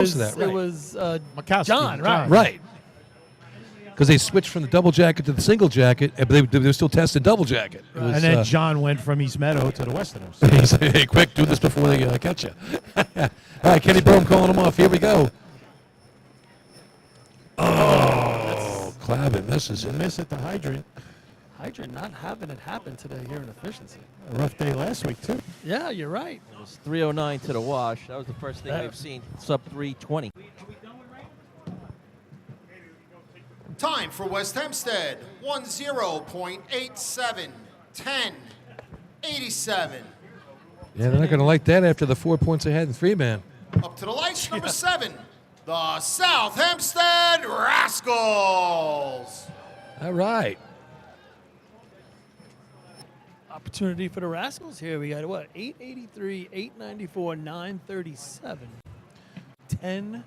Most of that, right. It was Makowski, John, right? Right. Because they switched from the double jacket to the single jacket, but they were still testing double jacket. It was, And then John went from East Meadow to the Westerners. he said, hey, quick, do this before they catch you. All right, Kenny Bohm calling him off. Here we go. Oh, Clavin misses it. Miss at the hydrant. Hydrant not having it happen today here in efficiency. A rough day last week, too. Yeah, you're right. It was 309 to the wash. That was the first thing we've seen. Sub 320. Time for West Hempstead, 10.87, 10.87. Yeah, they're not going to like that after the 4 points they had in three-man. Up to the lights, number 7, the South Hempstead Rascals. All right. Opportunity for the Rascals here. We got what? 883, 894, 937, 1087.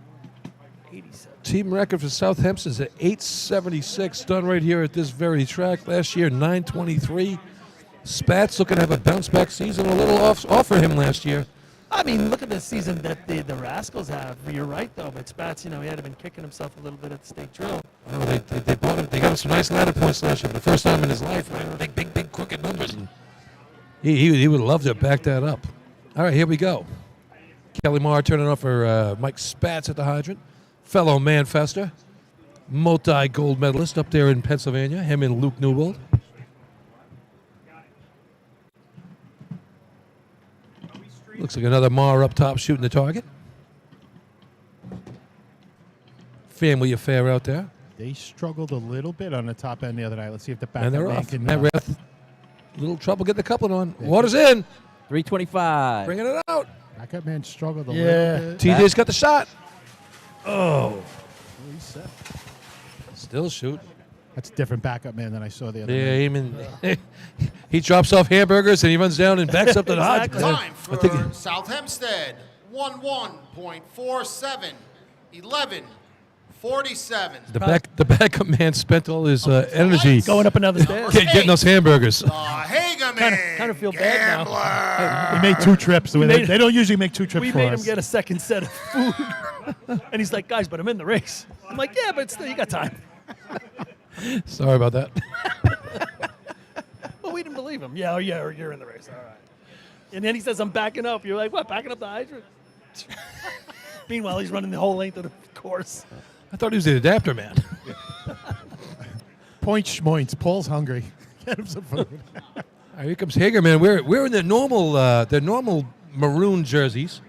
Team record for South Hempstead is at 876, done right here at this very track. Last year, 923. Spats looking to have a bounce-back season. A little off for him last year. I mean, look at the season that the Rascals have. You're right, though. But Spats, he had been kicking himself a little bit at the state drill. Oh, they bought him. They got him some nice ladder points last year for the first time in his life. Big, crooked numbers. And he would love to back that up. All right, here we go. Kelly Marr turning off for Mike Spats at the hydrant. Fellow Manfester, multi-gold medalist up there in Pennsylvania, him and Luke Newbold. Looks like another Marr up top shooting the target. Family affair out there. They struggled a little bit on the top end the other night. Let's see if the back And they're man off. can... Matt Rath, little trouble getting the coupling on. Water's in. 325. Bringing it out. Backup man struggled a little bit. TJ's got the shot. Oh. Reset. Still shoot. That's a different backup man than I saw the other Yeah, night. he drops off hamburgers and he runs down and backs up to the hydrant. Time for South Hempstead, 11.47, 11.47. The backup man spent all his energy Going up another stairs. getting those hamburgers. Hageman Kind of feel bad now. He made 2 trips. They don't usually make 2 trips We for made us. him get a second set of food. And he's like, guys, but I'm in the race. I'm like, yeah, but still, you got time. Sorry about that. Well, we didn't believe him. Yeah, you're in the race. All right. And then he says, I'm backing up. You're like, what, backing up the hydrant? Meanwhile, he's running the whole length of the course. I thought he was the adapter man. Point schmoints. Paul's hungry. Get him some food. All right, here comes Hagerman. We're in the normal maroon jerseys.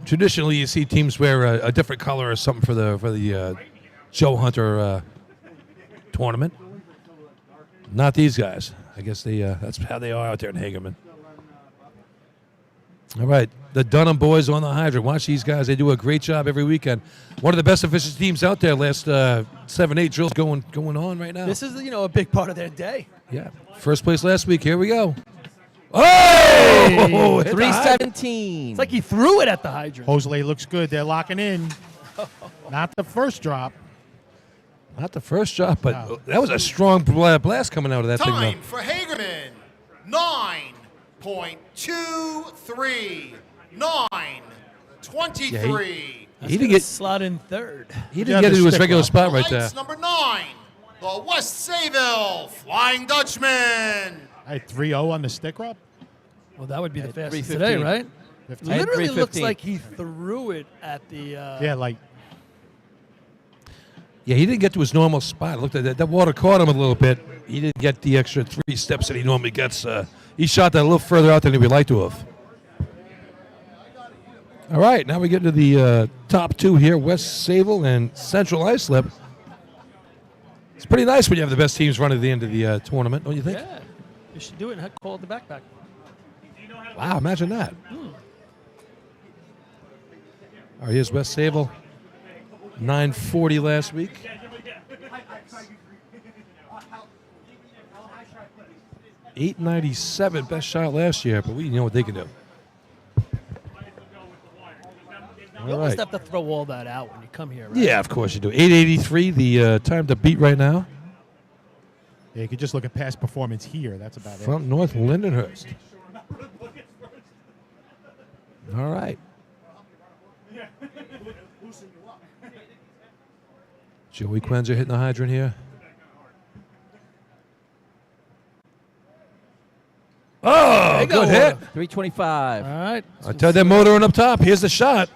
Traditionally you see teams wear a different color or something for the Joe Hunter tournament. Not these guys. I guess that's how they are out there in Hagerman. All right, the Dunham boys on the hydrant. Watch these guys. They do a great job every weekend. One of the best efficient teams out there. Last 7-8 drills going on right now. This is, a big part of their day. Yeah. First place last week. Here we go. Oh! Hey, 317. It's like he threw it at the hydrant. Hosley looks good. They're locking in. Not the first drop. Not the first drop, but that was a strong blast coming out of that thing. Time for Hagerman, 9.23, 9.23. He didn't get slot in third. He didn't get into his regular spot right there. Lights number 9, the West Sayville Flying Dutchman. I had 3-0 on the stick rub. Well, that would be the fastest 3:15. today, right? 15. Literally looks 3:15. like he threw it at the. Yeah, like Yeah, he didn't get to his normal spot. Looked at that. That water caught him a little bit. He didn't get the extra 3 steps that he normally gets. He shot that a little further out than he would like to have. All right, now we get to the top 2 here, West Sayville and Central Islip. It's pretty nice when you have the best teams running at the end of the tournament, don't you think? Yeah, you should do it and call it the backpack. Wow, imagine that. All right, here's West Sayville. 940 last week. .897, best shot last year, but we know what they can do. You All almost right. have to throw all that out when you come here, right? Yeah, of course you do. 883, the time to beat right now. yeah, you could just look at past performance here. That's about From North Lindenhurst. All right. Joey Quenzer hitting the hydrant here. Oh, good hit. 325. All right. I tell that motor on up top. Here's the shot.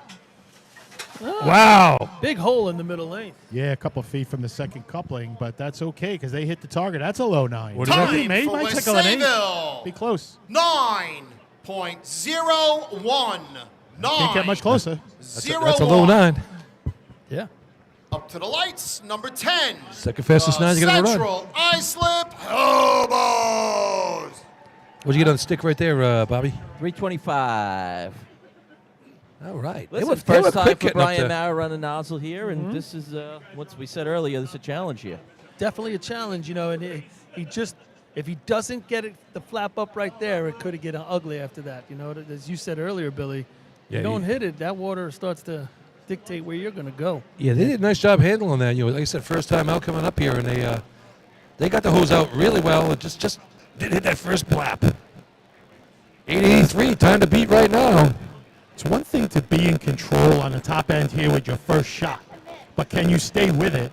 Wow. Big hole in the middle lane. Yeah, a couple feet from the second coupling, but that's okay because they hit the target. That's a low 9. What do you Time Maybe for might West tickle an 8. Sayville. Be close. 9.01. Can't get much closer. That's a low 9. Yeah. Up to the lights, number 10. Second fastest 9 you got to run. Central Islip Hobos. What'd you get on the stick right there, Bobby? 325. All right. Listen, they first were time quick for getting up Brian there. Maurer running nozzle here, and this is, what we said earlier, this is a challenge here. Definitely a challenge, and he just, if he doesn't get the flap up right there, it could get ugly after that. As you said earlier, Billy, Yeah, you don't hit it, that water starts to dictate where you're going to go. Yeah, they did a nice job handling that. Like I said, first time out coming up here, and they got the hose out really well. It just didn't hit that first blap. 883, time to beat right now. It's one thing to be in control on the top end here with your first shot, but can you stay with it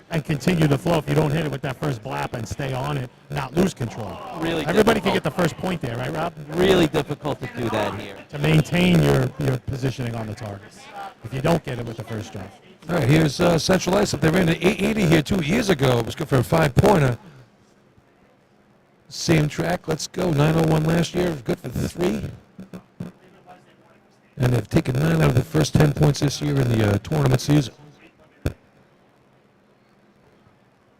and continue to flow if you don't hit it with that first blap and stay on it, not lose control? Really Everybody can difficult. get the first point there, right, Rob? Really difficult to do that here. To maintain your positioning on the target. If you don't get it with the first shot. All right, here's Central Islip. They ran an 880 here 2 years ago. It was good for a 5-pointer. Same track. Let's go. 901 last year. Good for the 3. And they've taken 9 out of the first 10 points this year in the tournament season.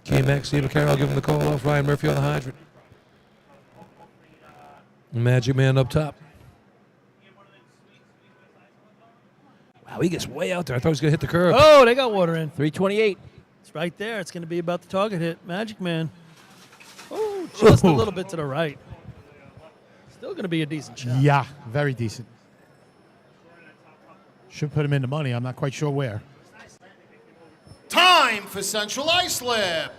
K-Max, Steve Carroll giving the call off. Ryan Murphy on the hydrant. Magic Man up top. Wow, he gets way out there. I thought he was going to hit the curb. Oh, they got water in. 328. It's right there. It's going to be about the target hit. Magic Man. Oh, just a little bit to the right. Still going to be a decent shot. Yeah, very decent. Should put him in the money. I'm not quite sure where. Time for Central Islip.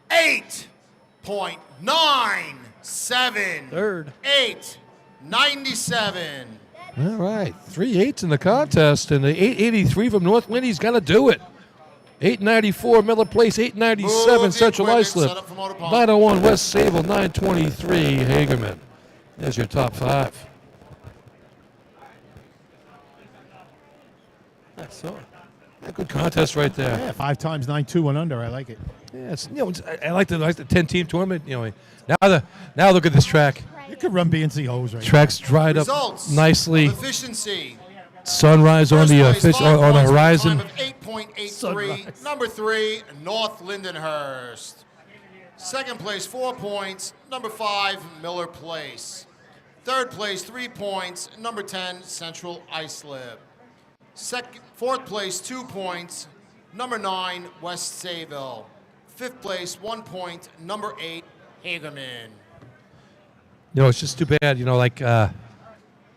8.97. Third. 8.97. All right, 3 8s in the contest, and the 883 from North Lindy's got to do it. 894 Miller Place, 897 Move the Central equipment, Islip, set up for motor pump. 901 West Sable, 923 Hagerman. There's your top 5. That's so. Yeah, good contest right there. Yeah, 5 times 9-2 1 under. I like it. Yeah, I like the 10-team tournament. Now look at this track. You could run BNC hose right Track's dried Results up nicely. of efficiency. Sunrise on First the place, fish 5 on the points, horizon. time of 8.83. Sunrise. Number 3, North Lindenhurst. Second place, 4 points. Number 5, Miller Place. Third place, 3 points. Number 10, Central Islip. Fourth place, 2 points. Number 9, West Sayville. Fifth place, 1 point. Number 8, Hagerman. It's just too bad.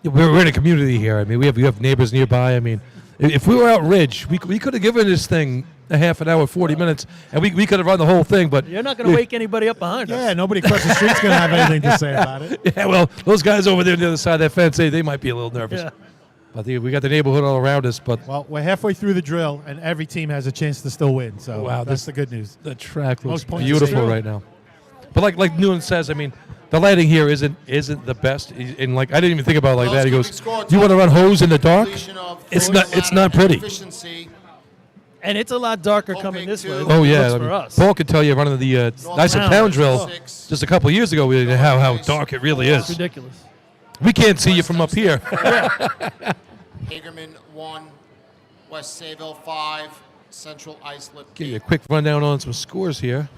We're in a community here. I mean, we have neighbors nearby. I mean, if we were out Ridge, we could have given this thing a half an hour, 40 minutes, and we could have run the whole thing. But You're not going to wake anybody up behind us. Yeah, nobody across the street's going to have anything to say about it. Yeah, well, those guys over there on the other side of that fence, they might be a little nervous. Yeah. But we got the neighborhood all around us. But Well, we're halfway through the drill, and every team has a chance to still win. So Wow, that's the good news. the track looks Most points beautiful is right now. But like Noonan says, I mean, the lighting here isn't the best. And I didn't even think about it like that. He goes, "You want to run hose in the dark? It's not pretty." Efficiency. And it's a lot darker Opaque coming this way. too. than Oh it yeah, looks I for mean, us. Paul can tell you running the nice Town. town drill 6. just a couple of years ago. We how dark it really It's is. ridiculous. We can't see you from up here. Hagerman 1, West Sayville 5, Central Islip Give you a 8. quick rundown on some scores here.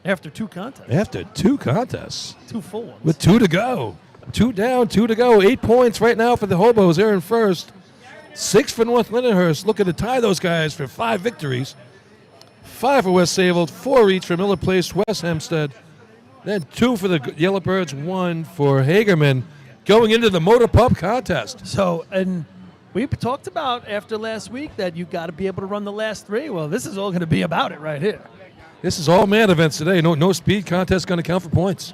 After 2 contests. After 2 contests, 2 full ones. with 2 to go, 2 down, 2 to go. 8 points right now for the Hobos. They're in first. 6 for North Lindenhurst. Looking to tie those guys for 5 victories. 5 for West Sayville, 4 each for Miller Place, West Hempstead. Then 2 for the Yellowbirds, 1 for Hagerman. Going into the Motor Pump contest. So, and we talked about after last week that you got to be able to run the last 3. Well, this is all going to be about it right here. This is all man events today. No speed contest going to count for points.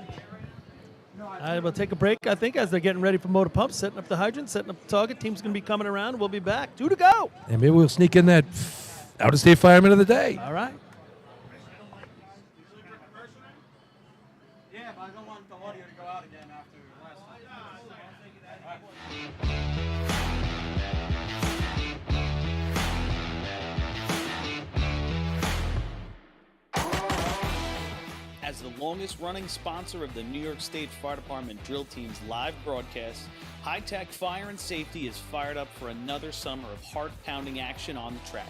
I will take a break, I think, as they're getting ready for motor pump, setting up the hydrant, setting up the target. Team's going to be coming around. We'll be back. 2 to go. And maybe we'll sneak in that out-of-state fireman of the day. All right. Yeah, but I don't want the audio to go out again after last time. As the longest-running sponsor of the New York State Fire Department Drill Team's live broadcast, High Tech Fire and Safety is fired up for another summer of heart-pounding action on the track.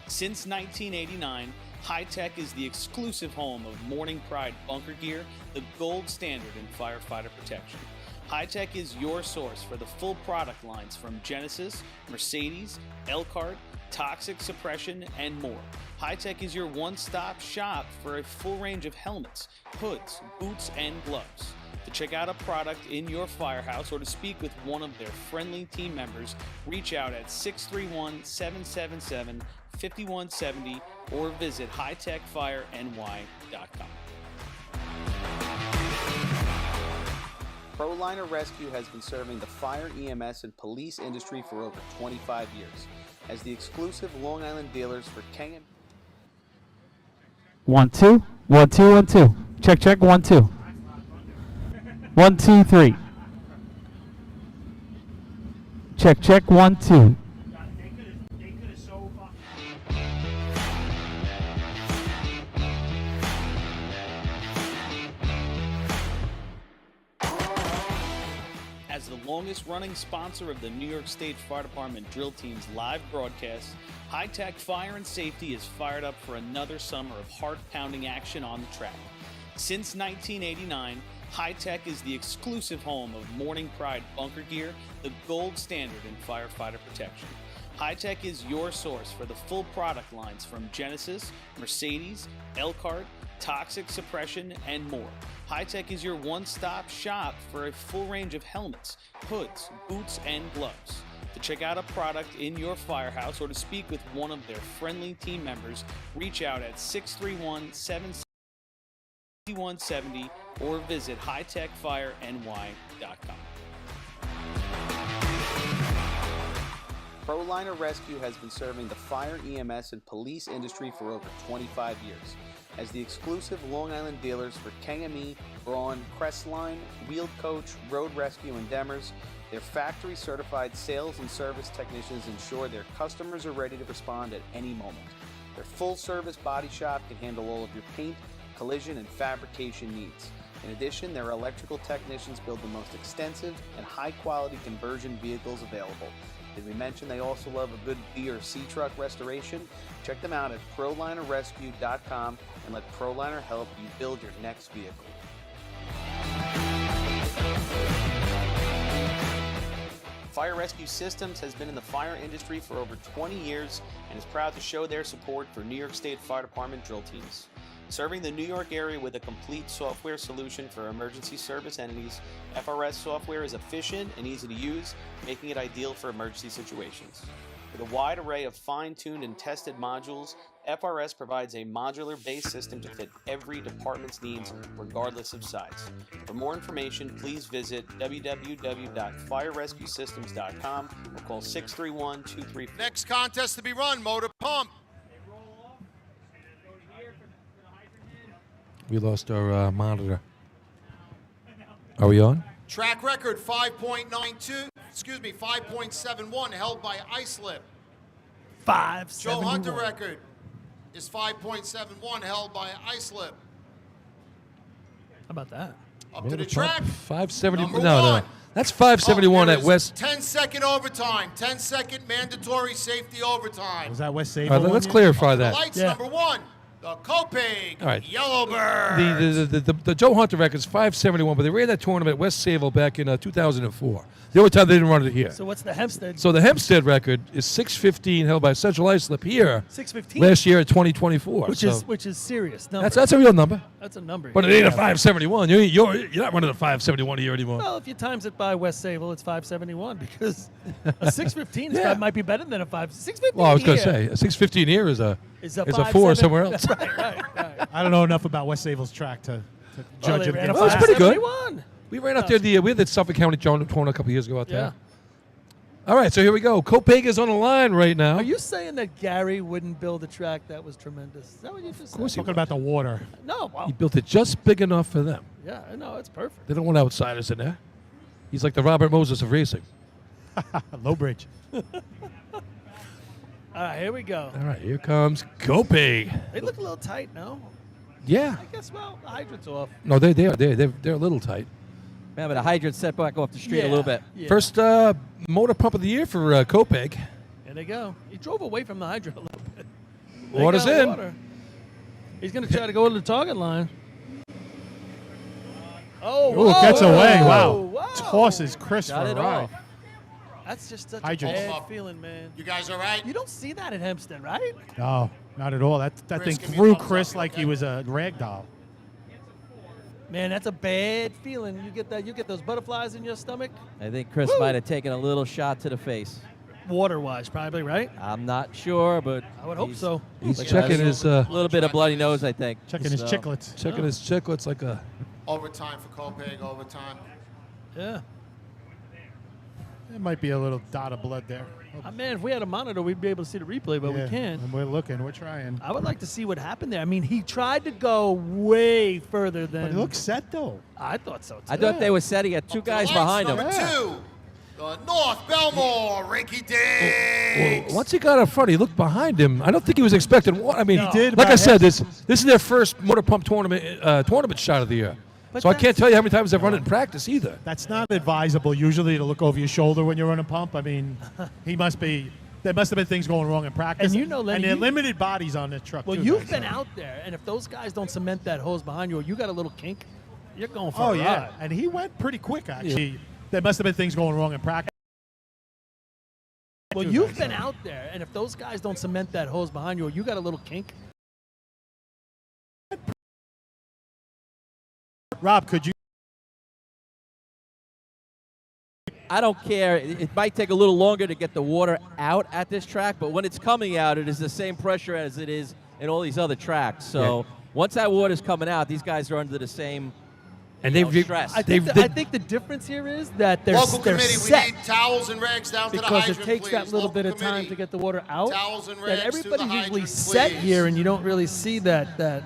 Since 1989, High Tech is the exclusive home of Morning Pride bunker gear, the gold standard in firefighter protection. High Tech is your source for the full product lines from Genesis, Mercedes, Elkhart, Toxic Suppression, and more. High Tech is your one-stop shop for a full range of helmets, hoods, boots, and gloves. To check out a product in your firehouse or to speak with one of their friendly team members, reach out at 631-777-5170 or visit hightechfireny.com. ProLiner Rescue has been serving the fire, EMS, and police industry for over 25 years. As the exclusive Long Island dealers for King. 1 2 1 2 1 2. Check 1 2. 1 2 3. Check 1 2. As the longest-running sponsor of the New York State Fire Department Drill Team's live broadcast, High Tech Fire and Safety is fired up for another summer of heart-pounding action on the track. Since 1989, High Tech is the exclusive home of Morning Pride bunker gear, the gold standard in firefighter protection. High Tech is your source for the full product lines from Genesis, Mercedes, Elkhart, Toxic Suppression, and more. High Tech is your one-stop shop for a full range of helmets, hoods, boots, and gloves. To check out a product in your firehouse or to speak with one of their friendly team members, reach out at 631-770 or visit hightechfireny.com. ProLiner Rescue has been serving the fire, EMS, and police industry for over 25 years. As the exclusive Long Island dealers for KME, Braun, Crestline, Wheeled Coach, Road Rescue, and Demers, their factory-certified sales and service technicians ensure their customers are ready to respond at any moment. Their full-service body shop can handle all of your paint, collision, and fabrication needs. In addition, their electrical technicians build the most extensive and high-quality conversion vehicles available. Did we mention they also love a good B or C truck restoration? Check them out at ProLinerRescue.com and let ProLiner help you build your next vehicle. Fire Rescue Systems has been in the fire industry for over 20 years and is proud to show their support for New York State Fire Department drill teams. Serving the New York area with a complete software solution for emergency service entities, FRS software is efficient and easy to use, making it ideal for emergency situations. With a wide array of fine-tuned and tested modules, FRS provides a modular-based system to fit every department's needs, regardless of size. For more information, please visit www.firerescuesystems.com or call 631-234. Next contest to be run, motor pump. We lost our monitor. Are we on? Track record 5.71 held by Islip. 5 Joe Hunter record is 5.71 held by Islip. How about that? Up to the track. 570. Number No. one. That's 571 Oh, at West. 10-second overtime. 10-second mandatory safety overtime. Was that West All Sable? right, let's clarify that. Lights Yeah. number one. The Copeg All right. Yellowbird. The Joe Hunter record is 571, but they ran that tournament at West Sayville back in 2004. The only time they didn't run it here. So what's the Hempstead? So the Hempstead record is 615 held by Central Islip here 615. last year at 2024. Which is serious number. that's a real number, That's a number. but it ain't a 571. You're not running a 571 here anymore. Well, if you times it by West Sayville, it's 571 because a 615 Yeah. might be better than a 615. Well, I was going to here say a 615 here is a is 4 somewhere else. right. I don't know enough about West Sable's track to Well, judge they it ran a against Well, it's that. pretty good. 571. We ran out there. We had the Suffolk County tournament a couple years ago out there. Yeah. All right, so here we go. Copagua's on the line right now. Are you saying that Gary wouldn't build a track that was tremendous? Is that what you just said? course he Talking about the water. No, well, He built it just big enough for them. yeah, no, it's perfect. They don't want outsiders in there. He's like the Robert Moses of racing. Low bridge. All right, here we go. All right, here comes Copeg. They look a little tight, no? Yeah. I guess, well, the hydrant's off. No, they're a little tight. Man, but the hydrant set back off the street a little bit. Yeah. First motor pump of the year for Copeg. Here they go. He drove away from the hydrant a little bit. They Water's got in. water. He's going to try to go to the target line. Oh, Ooh, gets away. Wow. Whoa. Tosses Chris Got for it a ride. off. That's just such Hydrant. a bad feeling, man. You guys all right? You don't see that at Hempstead, right? No, not at all. That Chris, thing give me a threw thumbs Chris up, like okay? he was a rag doll. Man, that's a bad feeling. You get that. You get those butterflies in your stomach. I think Chris might have taken a little shot to the face. Water-wise, probably, right? I'm not sure, but I would hope he's- so. He's Look at checking that. his A little bit of bloody nose, I think. Checking his So, chiclets. chicklets like a. Overtime for Copeg, overtime. Yeah. There might be a little dot of blood there. Man, if we had a monitor, we'd be able to see the replay, but Yeah, we can't. And we're looking. We're trying. I would like to see what happened there. I mean, he tried to go way further than. But he looks set, though. I thought so too. I thought they were set. He had two guys Lights, behind him. number 2. The North Belmore, Rinky Well, Diggs. once he got up front, he looked behind him. I don't think he was expecting water. I mean, He did like I about said, half- this is their first motor pump tournament shot of the year. But So I can't that's- tell you how many times they've run it in practice either. That's not advisable usually to look over your shoulder when you're on a pump. I mean, there must have been things going wrong in practice. And you know, Lenny, and there are you- limited bodies on this truck. Well, too, you've guys. been out there, and if those guys don't cement that hose behind you, or you got a little kink, you're going for Oh a yeah, ride. and he went pretty quick actually. There must have been things going wrong in practice. Well, you've been out there, and if those guys don't cement that hose behind you, or you got a little kink. Rob, could you? I don't care. It might take a little longer to get the water out at this track, but when it's coming out, it is the same pressure as it is in all these other tracks. So once that water's coming out, these guys are under the same And stress. I think, I think the difference here is that they're, Local they're committee, set we need towels and rags down to the because hydrant, it takes please. that little Local bit of time committee. to get the water out. Towels and That rags to the everybody's usually hydrant, set please. here, and you don't really see that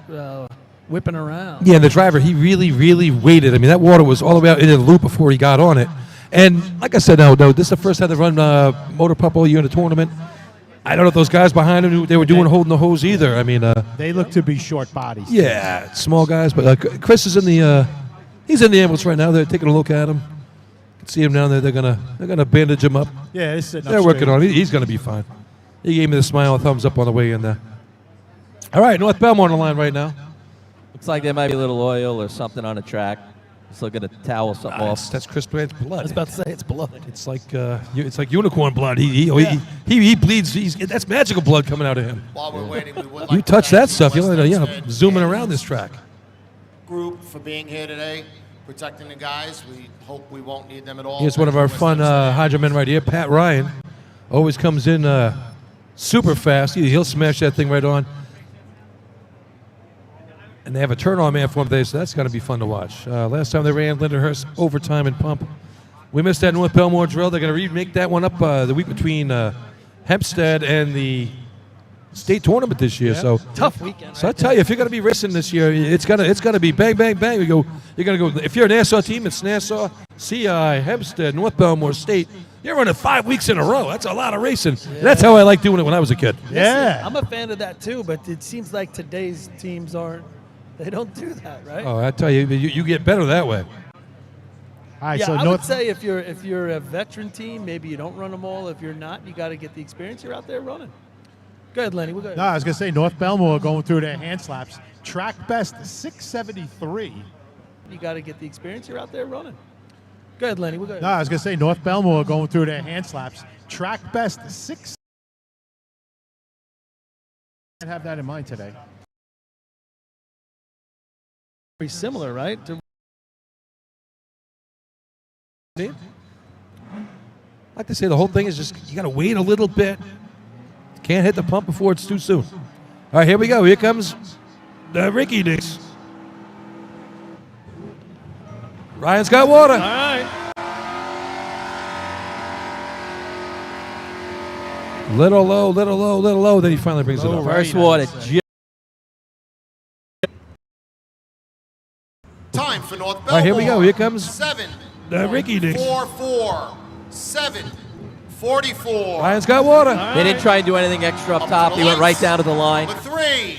whipping around. Yeah, and the driver, he really waited. I mean, that water was all the way out in the loop before he got on it. And like I said, no, this is the first time they run motor pump all year in the tournament. I don't know if those guys behind him knew what they were doing holding the hose either. I mean, They look to be short bodies. yeah, small guys. But Chris is in the he's in the ambulance right now. They're taking a look at him. You can see him down there. They're gonna bandage him up. Yeah, he's sitting up They're working straight. on him. He's gonna be fine. He gave me the smile, thumbs up on the way in there. All right, North Belmore on the line right now. Looks like there might be a little oil or something on the track. Just looking to towel something off. That's Chris Brandt's blood. I was about to say it's blood. It's like unicorn blood. He bleeds. That's magical blood coming out of him. While we're waiting, we would like You to touch thank that stuff, the you're West like, Hempstead zooming Kansas around this track. Group for being here today, protecting the guys. We hope we won't need them at all. Here's one of our Thank you, fun West Hempstead. hydromen right here, Pat Ryan. Always comes in super fast. He'll smash that thing right on. And they have a turn-on man for him today, so that's going to be fun to watch. Last time they ran Lindenhurst overtime and pump. We missed that North Belmore drill. They're going to remake that one up the week between Hempstead and the state tournament this year. So Tough weekend. So I tell you, if you're going to be racing this year, it's gonna be bang, bang, bang. You're gonna go. If you're a Nassau team, it's Nassau, CI, Hempstead, North Belmore State. You're running 5 weeks in a row. That's a lot of racing. And that's how I like doing it when I was a kid. Yeah. I'm a fan of that too, but it seems like today's teams aren't. They don't do that, right? Oh, I tell you, you get better that way. All right, Yeah, so I North. would say if you're a veteran team, maybe you don't run them all. If you're not, you got to get the experience. You're out there running. Go ahead, Lenny. We'll go. No, I was gonna say North Belmore going through their hand slaps. Track best 673. You got to get the experience. You're out there running. Go ahead, Lenny. We'll go. No, I was gonna say North Belmore going through their hand slaps. Track best 6. I have that in mind today. Pretty similar, right? I like to say the whole thing is just you got to wait a little bit. Can't hit the pump before it's too soon. All right, here we go. Here comes the Ricky Dicks. Ryan's got water. All right. Little low. Then he finally brings it Low up. right. First water. Time for North Belmore. All right, here we go. Here comes 7. the Ricky Dicks. 44. 7:44. Ryan's got water. They didn't try and do anything extra up top. He went right down to the line. Number 3,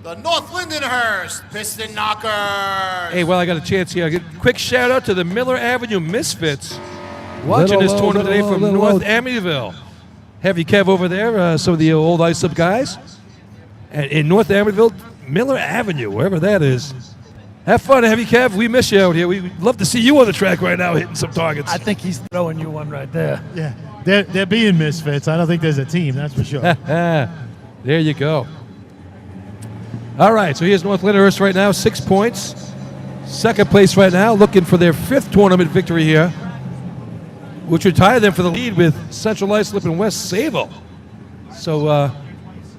the North Lindenhurst Piston Knockers. Hey, well, I got a chance here. Quick shout out to the Miller Avenue Misfits watching this tournament today from North Amityville. Heavy Kev over there, some of the old Ice Up guys. And in North Amityville, Miller Avenue, wherever that is. Have fun, Heavy Kev. We miss you out here. We'd love to see you on the track right now hitting some targets. I think he's throwing you one right there. Yeah, they're being misfits. I don't think there's a team, that's for sure. There you go. All right, so here's North Lyndhurst right now, 6 points. Second place right now, looking for their 5th tournament victory here, which would tie them for the lead with Central Islip and West Sable. So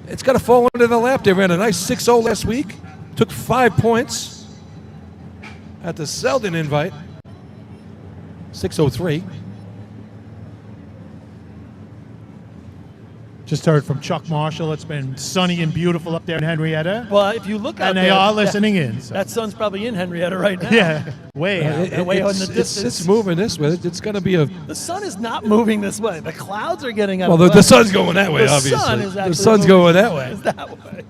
it's got to fall into their lap. They ran a nice 6-0 last week, took 5 points at the Selden invite, 6:03. Just heard from Chuck Marshall. It's been sunny and beautiful up there in Henrietta. Well, if you look out And there, they are listening in. So. that sun's probably in Henrietta right now. Yeah, way out. way out in It's, the distance. it's moving this way. It's going to be a The sun is not moving this way. The clouds are getting out. well. of The sun's going that way, The obviously. sun is The actually sun's moving going that way. that way.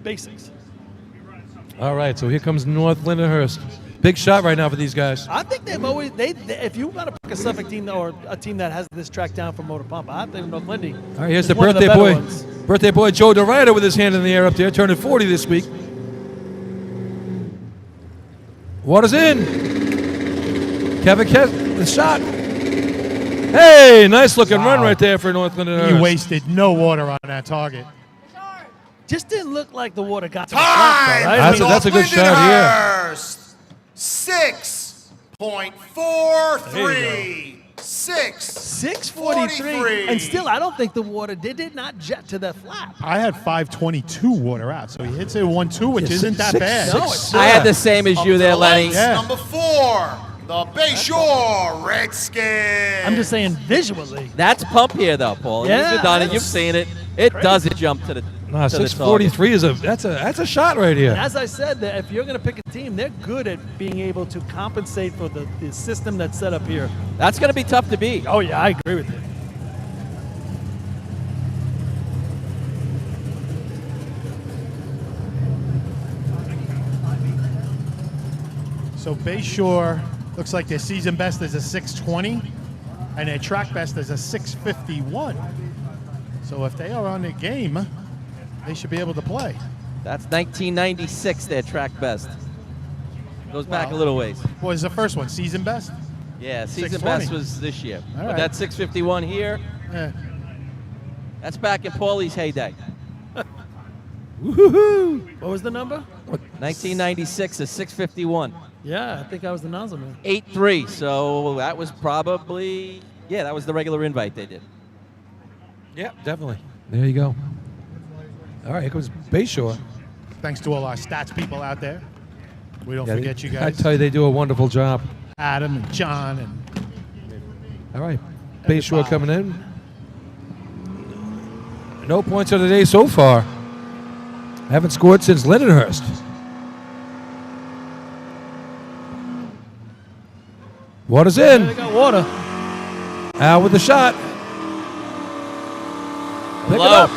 Basics. All right, so here comes North Lindenhurst. Big shot right now for these guys. I think they've always if you want to pick a Suffolk team or a team that has this track down from Motor Pump, I think North Lindy. All right, here's is the one of birthday better boy. ones. Birthday boy Joe DeRida with his hand in the air up there, turning 40 this week. Water's in. Kevin the shot. Hey, nice looking run right there for North He Lindenhurst. wasted no water on that target. Just didn't look like the water got to the flat, Time. though, right? That's I mean, that's a good shot here. Lindenhurst, 6.43. 6:43, and still, I don't think the water did not jet to the flap. I had 522 water out, so he hits it 1-2, which Yeah, isn't that six- bad. No, six- it's I had the same as you there, Lenny. Yeah. Number 4, the Bayshore Redskins. I'm just saying visually. That's pump here, though, Paul. Yeah, You've done it. that's You've seen it. It doesn't jump to the. Nah, to the 643 is that's a shot right And here. as I said, that if you're going to pick a team, they're good at being able to compensate for the system that's set up here. target. That's going to be tough to beat. Oh yeah, I agree with you. So Bayshore looks like their season best is a 620, and their track best is a 651. So if they are on the game, they should be able to play. That's 1996, their track best. Goes back a Wow. little ways. What was the first one? Season best? Yeah, season 620. best was this year. All But right. that 651 here, Eh. that's back in Paulie's heyday. Woohoo! What was the number? 1996 is 651. Yeah, I think I was the nozzle man. 8-3, so that was probably, yeah, that was the regular invite they did. Yeah, definitely. There you go. All right, here comes Bayshore. Thanks to all our stats people out there. We don't Yeah, forget you I guys. tell you, they do a wonderful job. Adam and John and All right, Bayshore coming in. No points of the day so far. Haven't scored since Lindenhurst. Water's They in. got water. Al with the shot. Pick it Low. up.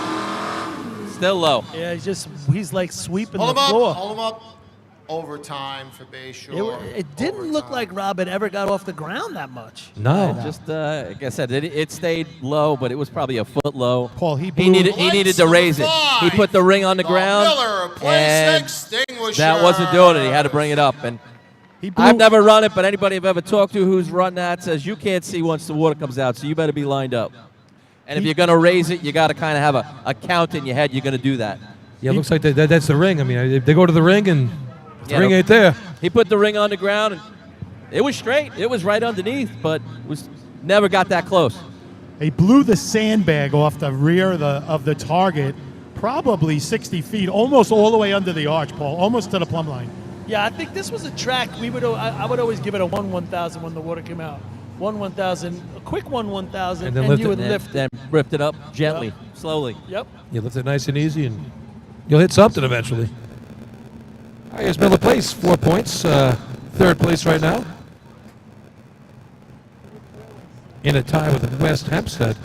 Still low. Yeah, he's like sweeping Hold him the up. floor. Hold him up. Overtime for Bayshore. It didn't look like Rob had ever got off the ground that much. No. Just like I said, it stayed low, but it was probably a foot low. Paul, he He blew- needed to raise it. He put the ring on the ground, Miller place and extinguisher. that wasn't doing it. He had to bring it up. And he blew- I've never run it, but anybody I've ever talked to who's run that says you can't see once the water comes out, so you better be lined up. And if you're going to raise it, you got to kind of have a count in your head. You're going to do that. Yeah, it looks like that's the ring. I mean, they go to the ring and the Yeah, ring no. ain't there. He put the ring on the ground, and it was straight. It was right underneath, but was never got that close. He blew the sandbag off the rear of the target, probably 60 feet, almost all the way under the arch, Paul, almost to the plumb line. Yeah, I think this was a track we would. I would always give it a 1/1000 when the water came out. 1/1000, a quick 1/1000, And and, then lift you it. would Then, lift. then ripped it up gently, slowly. Yep. You lift it nice and easy, and you'll hit something eventually. All right, here's Miller Place, 4 points. Third place right now. In a tie with West Hempstead.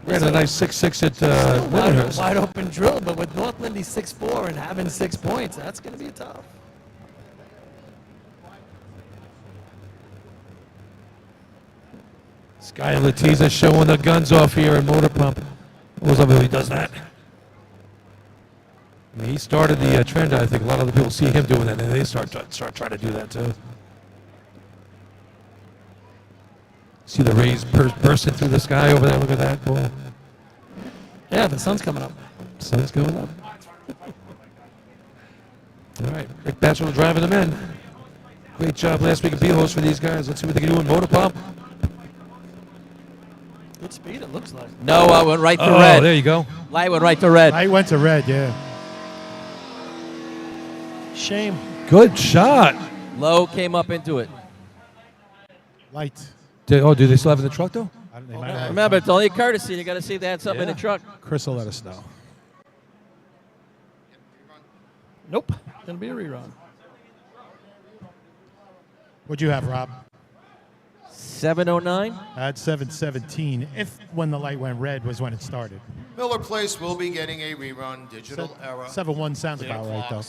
Ran a nice 6-6 at Lindenhurst. Wide open drill, but with North Lindy 6'4" and having 6 points, that's going to be tough. Sky Latiza showing the guns off here in Motor Pump. What's up if he does that? I mean, he started the trend. I think a lot of other people see him doing that, and they start trying to do that too. See the rays bursting through the sky over there. Look at that ball. Yeah, the sun's coming up. Sun's going up. All right, Rick Batchel driving them in. Great job last week of B-host for these guys. Let's see what they can do in Motor Pump. Good speed, it looks like. No, I went right to Oh, red. there you go. Light went right to red. I went to red, yeah. Shame. Good shot. Low came up into it. Light. Do they still have it in the truck though? They might have- Remember, it's only a courtesy. You got to see if they had something in Yeah. the truck. Chris will let us know. Nope. Gonna be a rerun. What'd you have, Rob? 709. I had 717. If when the light went red was when it started. Miller Place will be getting a rerun. Digital era. 7-1 sounds Clear about right, though.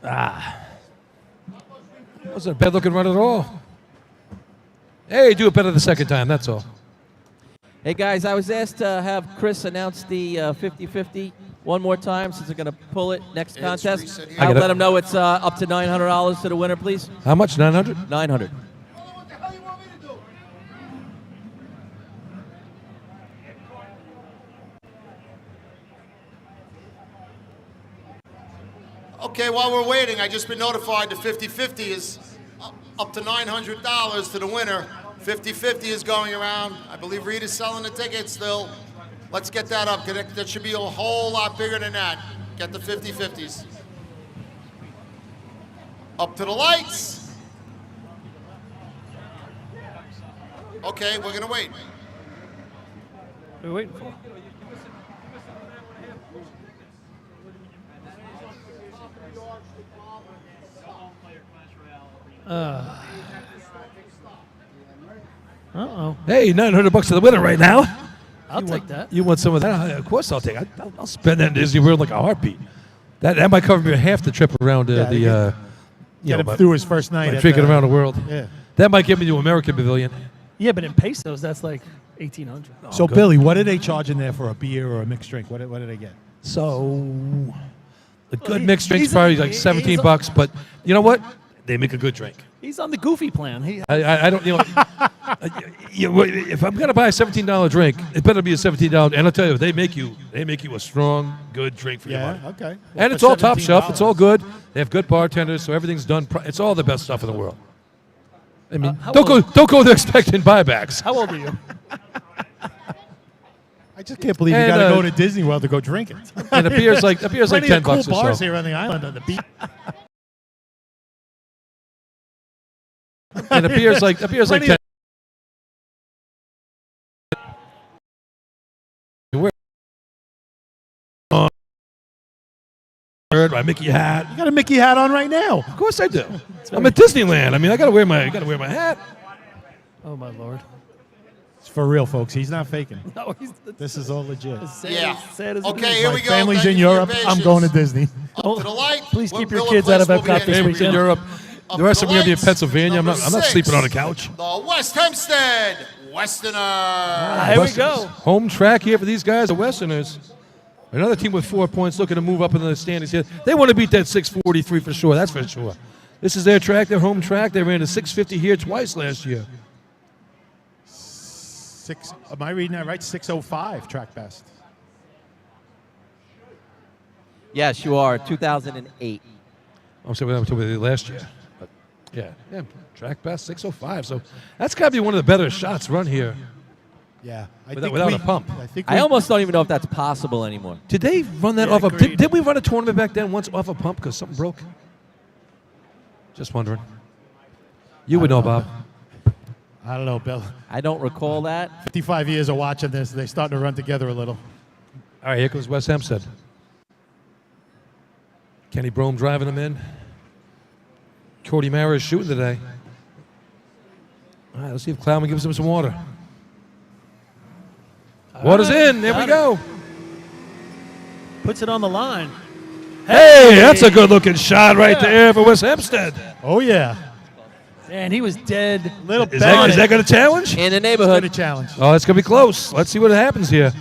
clocks. Wasn't a bad looking run at all. Hey, do it better the second time, that's all. Hey, guys, I was asked to have Chris announce the 50-50 one more time since they're going to pull it next It's contest. reset here. I I'll get it. let him know it's up to $900 to the winner, please. How much? 900? 900. Okay, while we're waiting, I just been notified the 50-50 is up to $900 to the winner. 50-50 is going around. I believe Reed is selling the tickets still. Let's get that up. That should be a whole lot bigger than that. Get the 50-50s. Up to the lights. Okay, we're gonna wait. What are we waiting for? Uh-oh. Hey, $900 to the winner right now. I'll take that. You want some of that? Of course I'll take it. I'll spend that in Disney World like a heartbeat. That might cover me half the trip around Get him through his first night. by at drinking the- around the world. Yeah. That might get me to American Pavilion. Yeah, but in pesos, that's like 1,800. So, good. Billy, what are they charging there for a beer or a mixed drink? What do they get? So a good he- mixed drink's he's- probably like he's- $17, but you know what? They make a good drink. He's on the goofy plan. I don't, if I'm gonna buy a $17 drink, it better be a $17. And I'll tell you, they make you a strong, good drink for your Yeah, money. okay. And it's all top shelf. It's all good. They have good bartenders, so everything's done. It's all the best stuff in the world. I mean, how don't old- go there expecting buybacks. How old are you? I just can't believe you And, got to go to Disney World to go drink it. And the beer's like Plenty $10 of cool or bars so. here on the island on the beach. And the beer's like Plenty 10. My Mickey hat. You got a Mickey hat on right now. Of course I do. I'm at Disneyland. I mean, I gotta wear my hat. Oh, my Lord. It's for real, folks. He's not faking. No, he's This is all legit. sad, Yeah. sad as it Okay, is. here My we go. family's Thank in you for your Europe. I'm going to patience. Disney. Up to the light. Please keep your Miller kids out of Place will be Epcot getting this a Family's in weekend. Europe. Up The rest to of them are gonna be in lights. Pennsylvania. I'm Number not 6, sleeping on a couch. The West Hempstead Westerner. Here we Westerners. go. Home track here for these guys, the Westerners. Another team with 4 points looking to move up in the standings here. They want to beat that 643 for sure. That's for sure. This is their track, their home track. They ran a 650 here twice last year. Am I reading that right? 605 track best. Yes, you are. 2008. I'm sorry, I'm talking about last year. But yeah, track best 605. So that's got to be one of the better shots run here. Yeah. Without a pump. I almost don't even know if that's possible anymore. Did they run that off agreed. Did we run a tournament back then once off a pump because something broke? Just wondering. You would know, Bob. I don't know, Bill. I don't recall that. 55 years of watching this. They're starting to run together a little. All right, here goes West Hempstead. Kenny Brome driving him in. Cody Mara is shooting today. All right, let's see if Cloudman gives him some water. Water's in. There we go. Puts it on the line. Hey, that's a good-looking shot right there for West Hempstead. Oh, yeah. Man, he was dead. Little Is that going to challenge? In the Good neighborhood. challenge. Oh, it's going to be close. Let's see what happens here.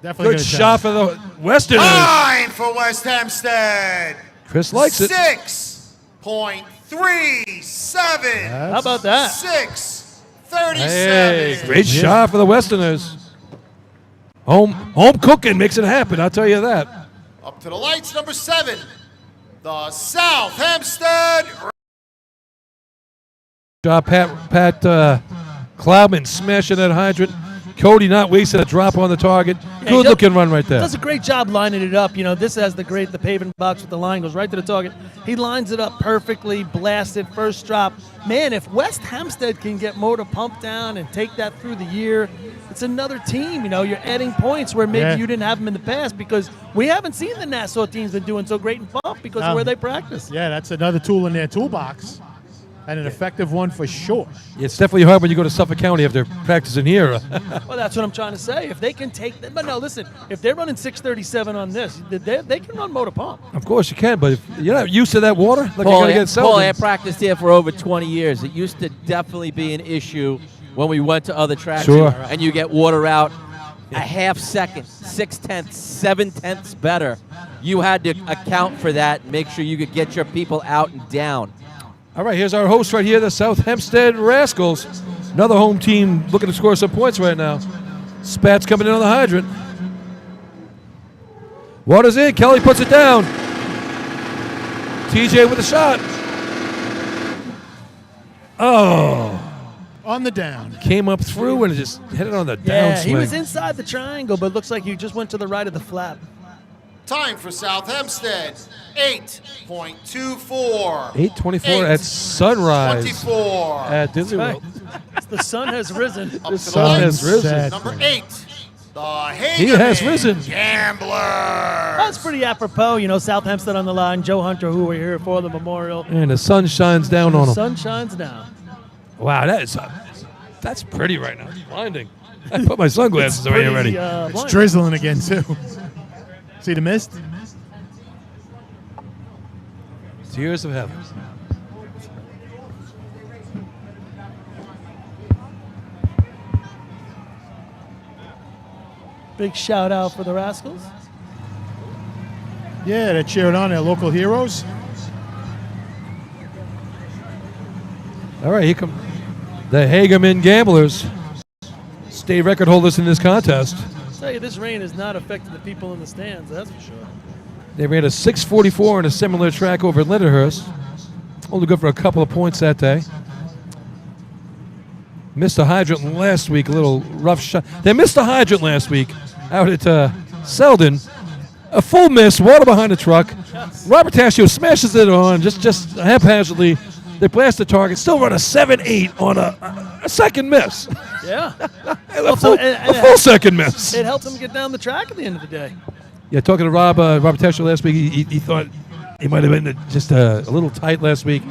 Definitely Good gonna shot challenge. for the Westerners. Fine for West Hempstead. Chris likes it. 6.37. How about that? 6.37. Hey, great shot for the Westerners. Home cooking makes it happen, I'll tell you that. Up to the lights, number 7. The South Hempstead. Shot Pat Cloudman smashing that hydrant. Cody not wasting a drop on the target. he Good does- looking run right there. Does a great job lining it up. You know, this has the paving box with the line goes right to the target. He lines it up perfectly, blasted, first drop. Man, if West Hempstead can get motor pump down and take that through the year, it's another team. You know, you're adding points where maybe Yeah. you didn't have them in the past because we haven't seen the Nassau teams been doing so great in pump because of where they practice. Yeah, that's another tool in their toolbox. And an effective one for sure. It's definitely hard when you go to Suffolk County after practicing here. Well, that's what I'm trying to say. If they can take them, but no, listen, if they're running 637 on this, they can run motor pump. Of course you can, but if you're not used to that water, like you're Paul, going to get Paul, I Selden. practiced here for over 20 years. It used to definitely be an issue when we went to other tracks. Sure. And you get water out a half second, 6/10, 7/10 better. You had to account for that, make sure you could get your people out and down. All right, here's our host right here, the South Hempstead Rascals. Another home team looking to score some points right now. Spats coming in on the hydrant. Water's in. Kelly puts it down. TJ with a shot. Oh. On the down. Came up through and just hit it on the Yeah, downswing. he was inside the triangle, but looks like he just went to the right of the flap. Time for South Hempstead. 8.24. 8:24 at sunrise 24. at Disney World. The sun has risen. Up The to the sun has lights. risen. Number 8. The Hageman He has risen. Gamblers. That's pretty apropos, you know, South Hempstead on the line, Joe Hunter, who we're here for the memorial. And the sun shines down on him. Sun shines down. Wow, that's pretty right now. It's blinding. I put my sunglasses away already. It's Blind. drizzling again, too. See the mist? Tears of heaven. Big shout out for the Rascals. Yeah, they're cheering on their local heroes. All right, here come the Hageman Gamblers, state record holders in this contest. I'll tell you, this rain has not affected the people in the stands, that's for sure. They ran a 6:44 on a similar track over at Lindenhurst. Only good for a couple of points that day. Missed a hydrant last week, a little rough shot. They missed a hydrant last week out at Selden. A full miss, water behind the truck. Robert Tascio smashes it on just haphazardly. They blast the target, still run a 7.8 on a second miss. Yeah. a full second miss. It helped him get down the track at the end of the day. Yeah, talking to Robert Tascio last week, he thought he might have been just a little tight last week.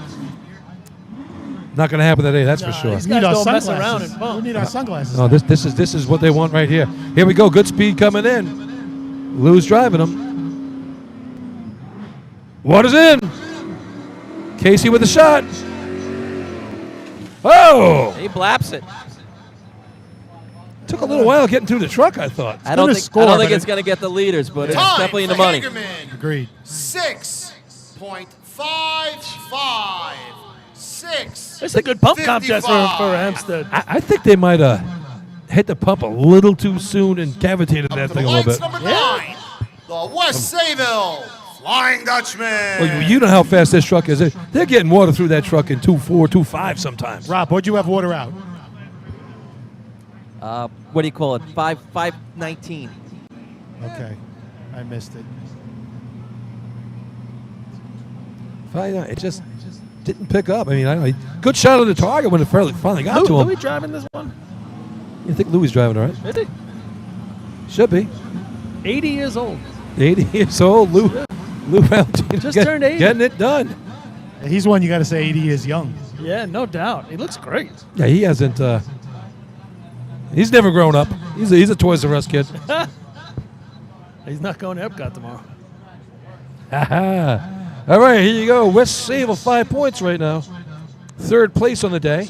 Not going to happen today, that's for sure. These We need guys our don't mess around sunglasses. and pump. We need our sunglasses. No, this is what they want right here. Here we go. Good speed coming in. Lou's driving them. Water's in. Casey with a shot. Oh! He blaps it. Took a little while getting through the truck, I thought. I don't gonna think, score, I don't but think it's it- going to get the leaders, but it's Time definitely in the for money. Hagerman. Agreed. 6.55. 6. It's a good pump contest for 55. Hempstead. I think they might have hit the pump a little too soon and cavitated that Up to thing the a little lights, bit. number 9. The West Sayville Flying Dutchman. Well, you know how fast this truck is. They're getting water through that truck in 2.4, 2.5 sometimes. Rob, what'd you have water out? What do you call it? 519. Okay, I missed it. It just didn't pick up. I mean, good shot on the target when it finally got to him. Louis driving this one? You think Louis driving, all right? Is he? Should be. 80 years old. 80 years old, Lou Valentino. Just turned 80. Getting it done. He's one you got to say 80 years young. Yeah, no doubt. He looks great. Yeah, he hasn't. He's never grown up. He's a Toys R Us kid. He's not going to Epcot tomorrow. All right, here you go. West Sable 5 points right now. Third place on the day.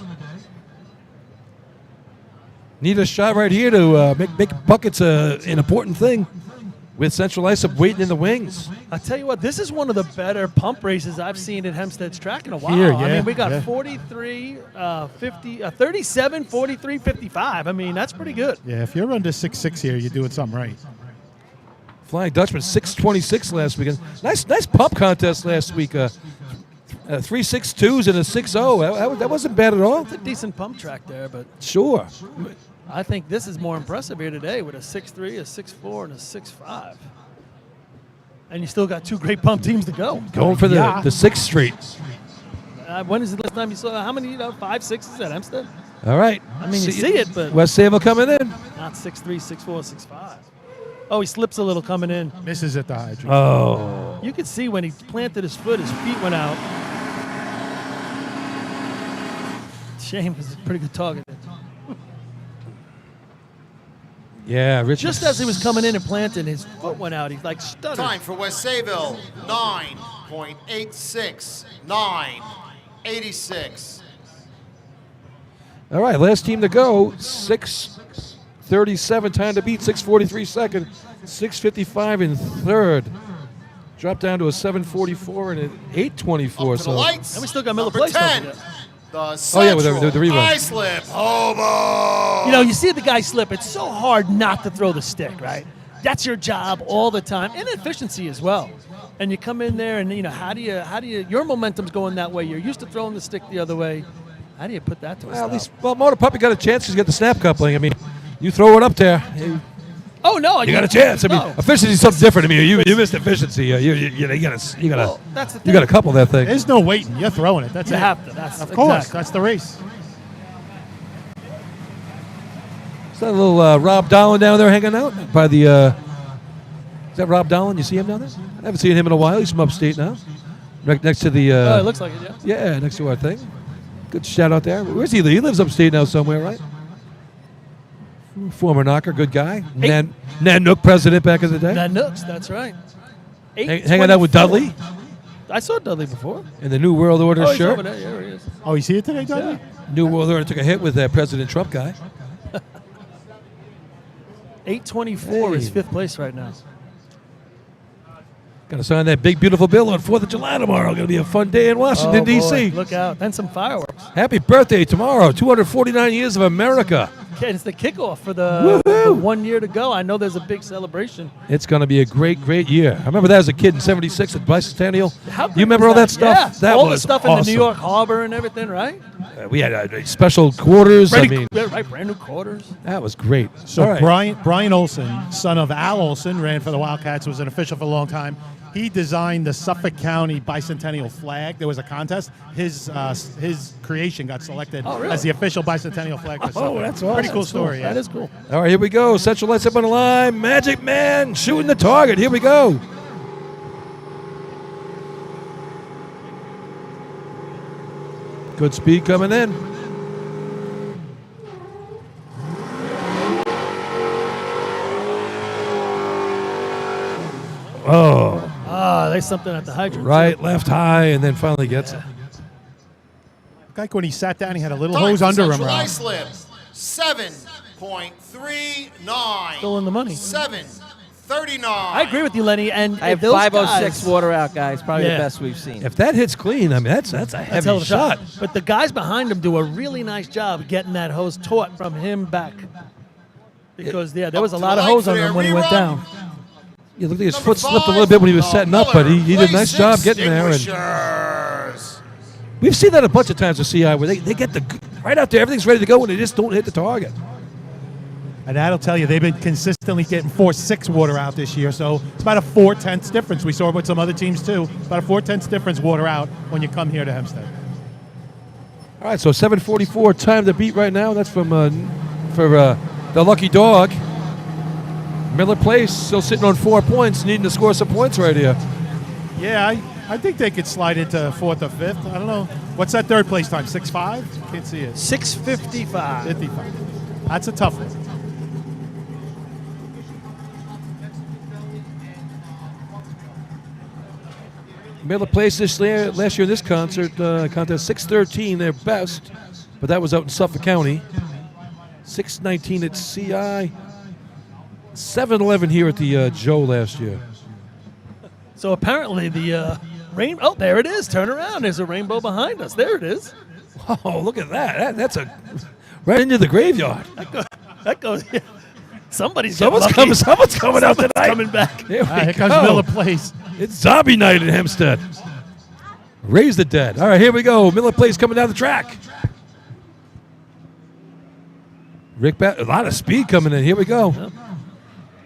Need a shot right here to make buckets an important thing with Central Islip waiting in the wings. I'll tell you what, this is one of the better pump races I've seen at Hempstead's track in a while. Here, I yeah, mean, we got yeah. 43, 50, 37, 43, 55. I mean, that's pretty good. Yeah, if you're under 6'6" here, you're doing something right. Flying Dutchman 626 last weekend. Nice pump contest last week. 3 6.2s and a 6.0. That wasn't bad at all. It's a decent pump track there, but Sure. I think this is more impressive here today with a 6.3, a 6.4, and a 6.5. And you still got two great pump teams to go. Going for the Yeah. 6th Street. When is the last time you saw how many 5 6s at Hempstead? All right. I mean, you see it, but West Sable coming in. not 6.3, 6.4, 6.5. Oh, he slips a little coming in. Misses at the hydrant. Oh. You could see when he planted his foot, his feet went out. Shame, because it's a pretty good target. Yeah, Rich. Just as he was coming in and planting, his foot went out. He like stuttered. Time for West Sayville, 9.86, 9.86. All right, last team to go. 6:37 time to beat. 6:43 second. 6:55 in third. Dropped down to a 7:44 and an 8:24. Up to the lights. And we still got Miller Number Place, don't 10, forget. the Oh, yeah, Central with the rerun. Islip Hobo. You know, you see the guy slip. It's so hard not to throw the stick, right? That's your job all the time, and efficiency as well. And you come in there, and how do you? Your momentum's going that way. You're used to throwing the stick the other way. How do you put that to a Well, stop? at least, Motor Puppy got a chance. He's got the snap coupling. I mean, you throw it up there, Oh no! you got a chance. I mean, no. efficiency is something different. I mean, you missed efficiency. You gotta Well, that's the you gotta thing. couple that thing. There's no waiting. You're throwing it. That's You it. have to. That's Of course. exactly. That's the race. Is that a little Rob Dolan down there hanging out by the? Is that Rob Dolan? You see him down there? I haven't seen him in a while. He's from upstate now, right next to the. Oh, it looks like it. Yeah. Yeah, next to our thing. Good shout out there. Where's he? He lives upstate now somewhere, right? Former knocker, good guy. Nan Nook president back in the day. That Nooks. That's right. Hanging out with 8:24. Dudley I saw Dudley before. in the New World Order Oh, he's shirt. over there. Yeah, there he is. Oh, he's here today, Dudley? New World Order took a hit with that President Trump guy. 8:24 is Hey. 5th place right now. Got to sign that big, beautiful bill on 4th of July tomorrow. Going to be a fun day in Washington, Oh, boy. D.C. Look out. Then some fireworks. Happy birthday tomorrow. 249 years of America. Okay, it's the kickoff for the Woohoo! 1 year to go. I know there's a big celebration. It's going to be a great, great year. I remember that as a kid in 76 at Bicentennial. How big You remember was all that stuff? Yeah. That all was the stuff in awesome. the New York Harbor and everything, right? We had special quarters. I mean, Brand new quarters. that was great. So All right. Brian Olson, son of Al Olson, ran for the Wildcats, was an official for a long time. He designed the Suffolk County bicentennial flag. There was a contest. His creation got selected Oh, really? as the official bicentennial flag for Suffolk. that's awesome. Pretty cool That's story. Yeah. That is cool. All right, here we go. Central lights up on the line. Magic Man shooting the target. Here we go. Good speed coming in. Oh, Ah, there's something at the hydrant. right, left, high, and then finally gets it. Like when he sat down, he had a little Time hose for under him. Central Rob. Islip, 7.39. Still in the money. 7.39. I agree with you, Lenny. And I have those 506 guys, water out, guys. Probably Yeah. the best we've seen. If that hits clean, I mean, that's a that's a heavy hell of a shot. But the guys behind him do a really nice job getting that hose taut from him back. Because, there was a Up to lot the of hose light on for him their when he went rerun. down. You look at his Number foot slipped a 5, little bit when he was setting up, but he did a nice Miller job getting there. And Extinguishers. we've seen that a bunch of times with CI where they get the right out there, everything's ready to go, and they just don't hit the target. And that'll tell you they've been consistently getting 4-6 water out this year. So it's about a 4/10 difference. We saw it with some other teams too. About a 4/10 difference water out when you come here to Hempstead. All right, so 7:44 time to beat right now. That's from for the Lucky Dog. Miller Place still sitting on 4 points, needing to score some points right here. Yeah, I think they could slide into 4th or 5th. I don't know. What's that third place time? 6:05? Can't see it. 6:55. 55. That's a tough one. Miller Place last year in this contest 613, their best, but that was out in Suffolk County. 619 at CI. 711 here at the Joe last year. So apparently the rain. Oh, there it is. Turn around. There's a rainbow behind us. There it is. Oh, look at that. That's right into the graveyard. That goes. Yeah. Someone's coming out tonight. Coming back. Here comes Miller Place. It's zombie night in Hempstead. Raise the dead. All right, here we go. Miller Place coming down the track. Rick, a lot of speed coming in. Here we go. Yep.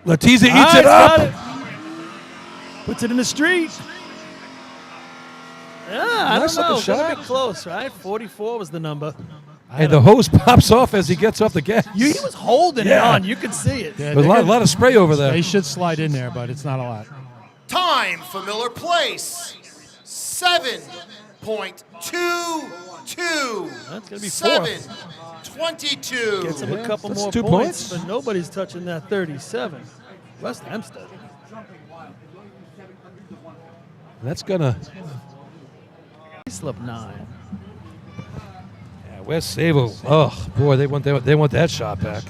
Latiza eats it got up. it. Puts it in the street. Yeah, I Nice don't know. looking Got a shot. bit close, right? 44 was the number. And the hose pops off as he gets off the gas. He was holding it on. You could see it. Yeah, There's a lot of spray over there. They should slide in there, but it's not a lot. Time for Miller Place. 7.22. That's going to be fourth. 7:22. Gets him a couple that's more 2 points, points. but nobody's touching that 37. West Hempstead. That's gonna. Slip 9. Yeah, West Sable. Oh boy, they want that shot back.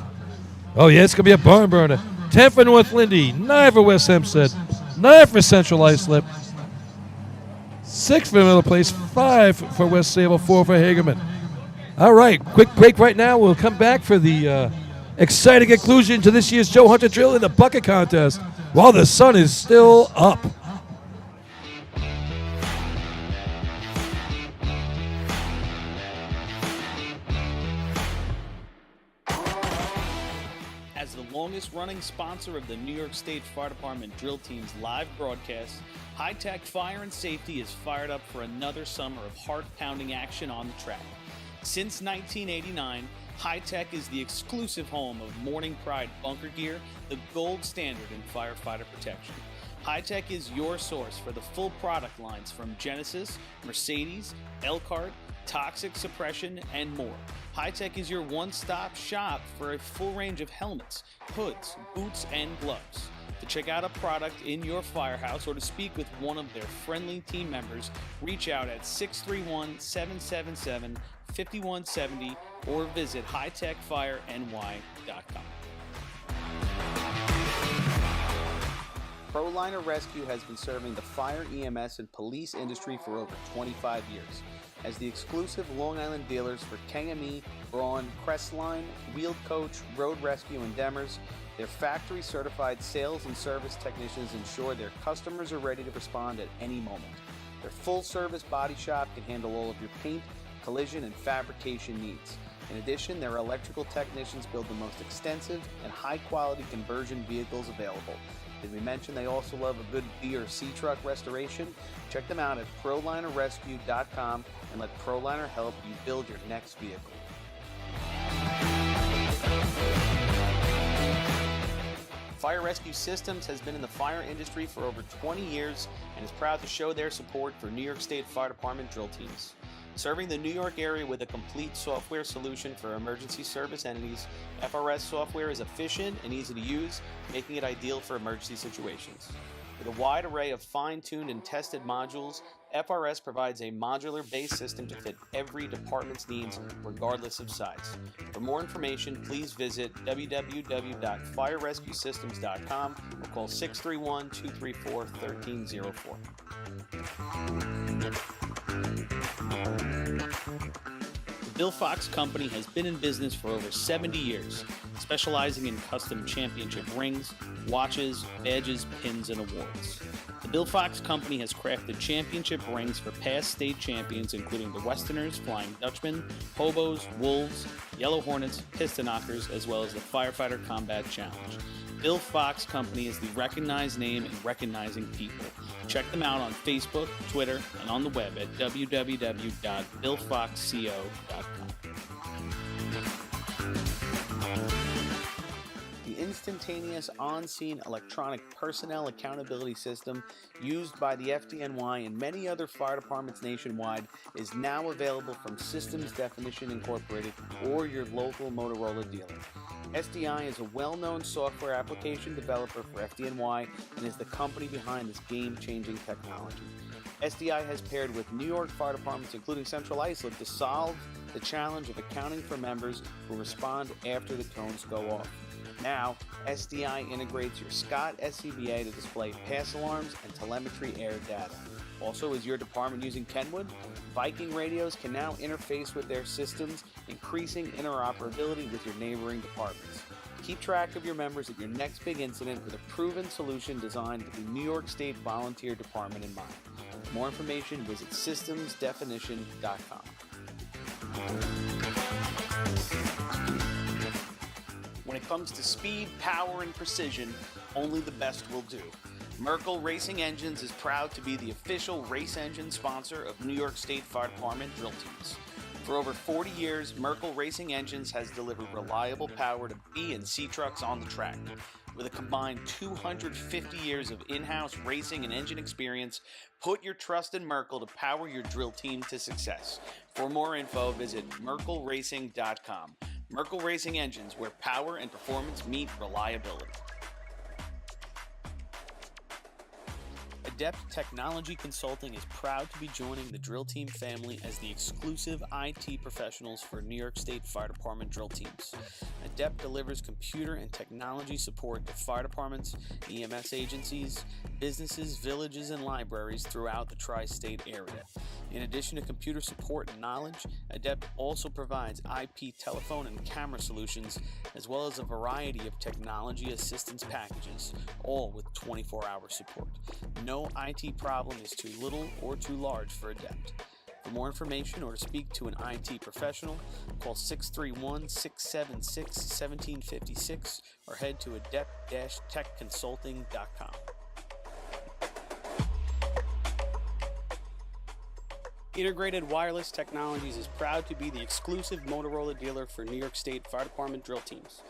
Oh yeah, it's gonna be a barn burner. 10 for North Lindy, 9 for West Hempstead, 9 for Central Islip, 6 for Miller Place, 5 for West Sable, 4 for Hagerman. All right, quick break right now. We'll come back for the exciting conclusion to this year's Joe Hunter Drill in the bucket contest while the sun is still up. As the longest running sponsor of the New York State Fire Department Drill Team's live broadcast, High Tech Fire and Safety is fired up for another summer of heart-pounding action on the track. Since 1989, High Tech is the exclusive home of Morning Pride bunker gear, the gold standard in firefighter protection. High Tech is your source for the full product lines from Genesis, Mercedes, Elkhart, Toxic Suppression, and more. High Tech is your one-stop shop for a full range of helmets, hoods, boots, and gloves. To check out a product in your firehouse or to speak with one of their friendly team members, reach out at 631-777-5170 or visit hightechfireny.com. ProLiner Rescue has been serving the fire, EMS, and police industry for over 25 years. As the exclusive Long Island dealers for KME, Braun, Crestline, Wheeled Coach, Road Rescue, and Demers, their factory-certified sales and service technicians ensure their customers are ready to respond at any moment. Their full-service body shop can handle all of your paint, collision, and fabrication needs. In addition, their electrical technicians build the most extensive and high-quality conversion vehicles available. Did we mention they also love a good B or C truck restoration? Check them out at ProLinerRescue.com and let ProLiner help you build your next vehicle. Fire Rescue Systems has been in the fire industry for over 20 years and is proud to show their support for New York State Fire Department drill teams. Serving the New York area with a complete software solution for emergency service entities, FRS software is efficient and easy to use, making it ideal for emergency situations. With a wide array of fine-tuned and tested modules, FRS provides a modular-based system to fit every department's needs, regardless of size. For more information, please visit www.firerescuesystems.com or call 631-234-1304. Bill Fox Company has been in business for over 70 years, specializing in custom championship rings, watches, badges, pins, and awards. The Bill Fox Company has crafted championship rings for past state champions, including the Westerners, Flying Dutchmen, Hobos, Wolves, Yellow Hornets, Piston Knockers, as well as the Firefighter Combat Challenge. Bill Fox Company is the recognized name in recognizing people. Check them out on Facebook, Twitter, and on the web at www.billfoxco.com. The instantaneous on-scene electronic personnel accountability system used by the FDNY and many other fire departments nationwide is now available from Systems Definition Incorporated or your local Motorola dealer. SDI is a well-known software application developer for FDNY and is the company behind this game-changing technology. SDI has paired with New York fire departments, including Central Islip, to solve the challenge of accounting for members who respond after the cones go off. Now, SDI integrates your Scott SCBA to display pass alarms and telemetry air data. Also, is your department using Kenwood? Viking radios can now interface with their systems, increasing interoperability with your neighboring departments. Keep track of your members at your next big incident with a proven solution designed with the New York State Volunteer Department in mind. For more information, visit systemsdefinition.com. When it comes to speed, power, and precision, only the best will do. Merkel Racing Engines is proud to be the official race engine sponsor of New York State Fire Department drill teams. For over 40 years, Merkel Racing Engines has delivered reliable power to B and C trucks on the track. With a combined 250 years of in-house racing and engine experience, put your trust in Merkel to power your drill team to success. For more info, visit merkelracing.com. Merkel Racing Engines, where power and performance meet reliability. Adept Technology Consulting is proud to be joining the drill team family as the exclusive IT professionals for New York State Fire Department drill teams. Adept delivers computer and technology support to fire departments, EMS agencies, businesses, villages, and libraries throughout the tri-state area. In addition to computer support and knowledge, Adept also provides IP telephone and camera solutions, as well as a variety of technology assistance packages, all with 24-hour support. No IT problem is too little or too large for Adept. For more information or to speak to an IT professional, call 631-676-1756 or head to adept-techconsulting.com. Integrated Wireless Technologies is proud to be the exclusive Motorola dealer for New York State Fire Department drill teams.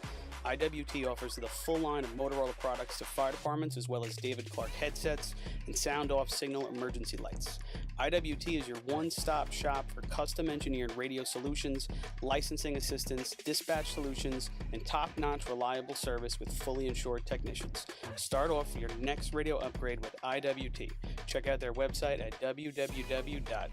IWT offers the full line of Motorola products to fire departments, as well as David Clark headsets and sound-off signal emergency lights. IWT is your one-stop shop for custom-engineered radio solutions, licensing assistance, dispatch solutions, and top-notch reliable service with fully insured technicians. Start off your next radio upgrade with IWT. Check out their website at www.goiwt.com.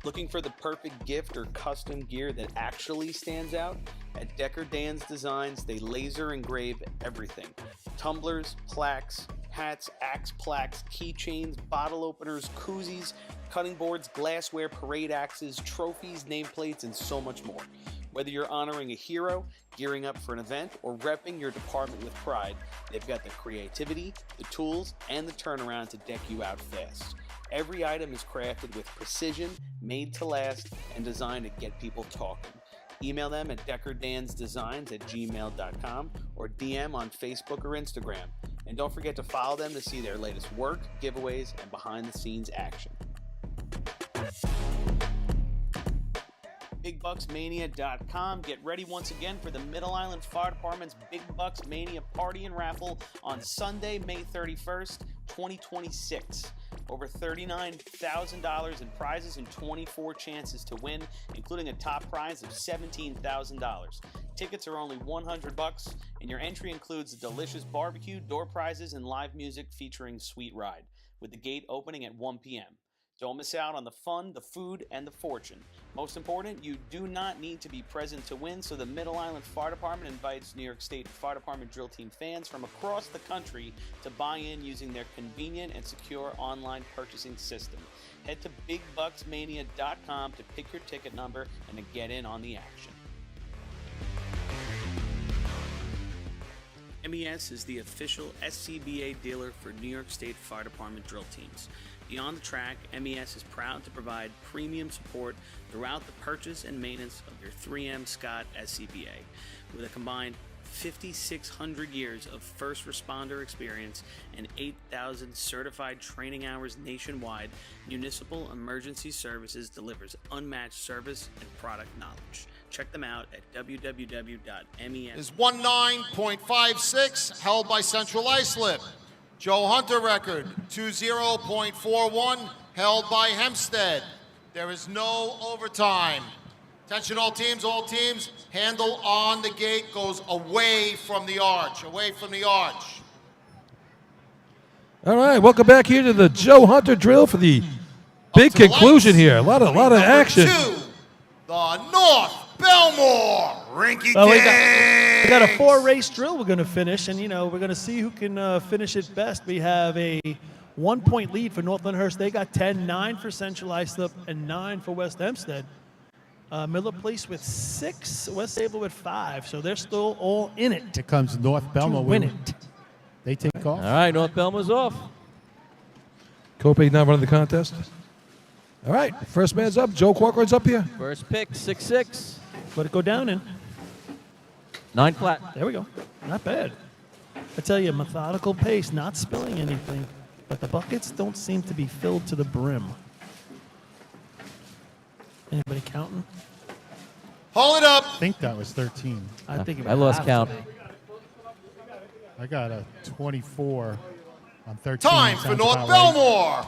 Looking for the perfect gift or custom gear that actually stands out? At Decker Dan's Designs, they laser engrave everything. Tumblers, plaques, hats, axe plaques, keychains, bottle openers, koozies, cutting boards, glassware, parade axes, trophies, nameplates, and so much more. Whether you're honoring a hero, gearing up for an event, or repping your department with pride, they've got the creativity, the tools, and the turnaround to deck you out fast. Every item is crafted with precision, made to last, and designed to get people talking. Email them at deckerdansdesigns@gmail.com or DM on Facebook or Instagram. And don't forget to follow them to see their latest work, giveaways, and behind-the-scenes action. BigBucksMania.com. Get ready once again for the Middle Island Fire Department's Big Bucks Mania Party and Raffle on Sunday, May 31st, 2026. Over $39,000 in prizes and 24 chances to win, including a top prize of $17,000. Tickets are only $100, and your entry includes a delicious barbecue, door prizes, and live music featuring Sweet Ride, with the gate opening at 1 p.m. Don't miss out on the fun, the food, and the fortune. Most important, you do not need to be present to win, so the Middle Island Fire Department invites New York State Fire Department drill team fans from across the country to buy in using their convenient and secure online purchasing system. Head to BigBucksMania.com to pick your ticket number and to get in on the action. MES is the official SCBA dealer for New York State Fire Department drill teams. Beyond the track, MES is proud to provide premium support throughout the purchase and maintenance of your 3M Scott SCBA. With a combined 5,600 years of first responder experience and 8,000 certified training hours nationwide, Municipal Emergency Services delivers unmatched service and product knowledge. Check them out at www.mes. Is 19.56 held by Central Islip. Joe Hunter record 20.41 held by Hempstead. There is no overtime. Attention all teams, handle on the gate goes away from the arch, away from the arch. All right, welcome back here to the Joe Hunter drill for the big to the conclusion lights. here. A lot of Number action. 2, the North Belmore Rinky Well, we Dink. got a 4-race drill we're going to finish, and, we're going to see who can finish it best. We have a 1-point lead for North Lyndhurst. They got 10, 9 for Central Islip, and 9 for West Hempstead. Miller Place with 6, West Sable with 5, so they're still all in it Here comes North to Belmore. win it. They take off. All right, North Belmore's off. Copac not running the contest. All right, first man's up. Joe Corcoran's up here. First pick, 6-6. Let it go down in. 9 flat. There we go. Not bad. I tell you, methodical pace, not spilling anything, but the buckets don't seem to be filled to the brim. Anybody counting? Hold it up. I think that was 13. I think it I lost would have to count. be. I got a 24 on 13. Time for Sounds North about right. Belmore.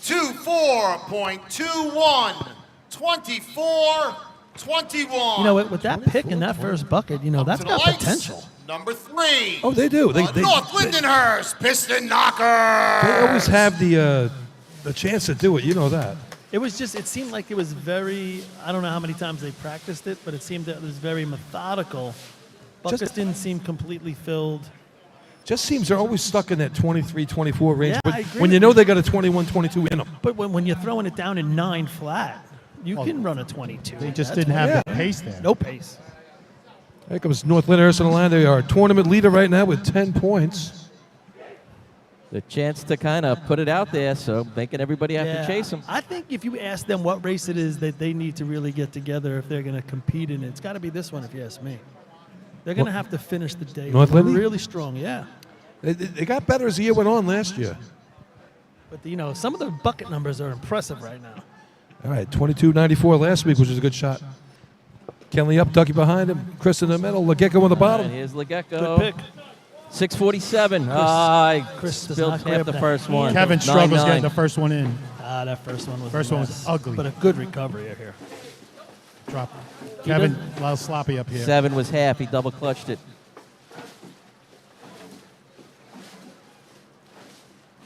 24.21. 24-21. You know, with that pick in that first bucket, that's To the got lights, potential. Number 3. Oh, they do. the North Lindenhurst Piston Knocker. They always have the chance to do it. You know that. It seemed like it was very, I don't know how many times they practiced it, but it seemed that it was very methodical. Buckets didn't seem completely filled. Just seems they're always stuck in that 23-24 range. Yeah, but I agree when with you know you. they got a 21-22 in them. But when you're throwing it down in 9 flat, you can run a 22. They just That's didn't have Yeah. the pace there. no pace. Here comes North Lyndhurst on the line. They are tournament leader right now with 10 points. The chance to kind of put it out there, so making everybody have to chase them. I think if you ask them what race it is that they need to really get together if they're going to compete in it, it's got to be this one if you ask me. They're going to have to finish the day North Lindy? really strong, yeah. They got better as the year went on last year. But, some of the bucket numbers are impressive right now. All right, 22-94 last week, which was a good shot. Kenley up, Ducky behind him. Chris in the middle, Legecko on the bottom. And here's Legecko. Good pick. 647. I Chris does spilled not half grab the that first hand. one. Kevin struggles 9-9. getting the first one in. That first one was First a one was mess. ugly. But a good recovery here. Drop. Kevin, a little sloppy up here. 7 was half. He double clutched it.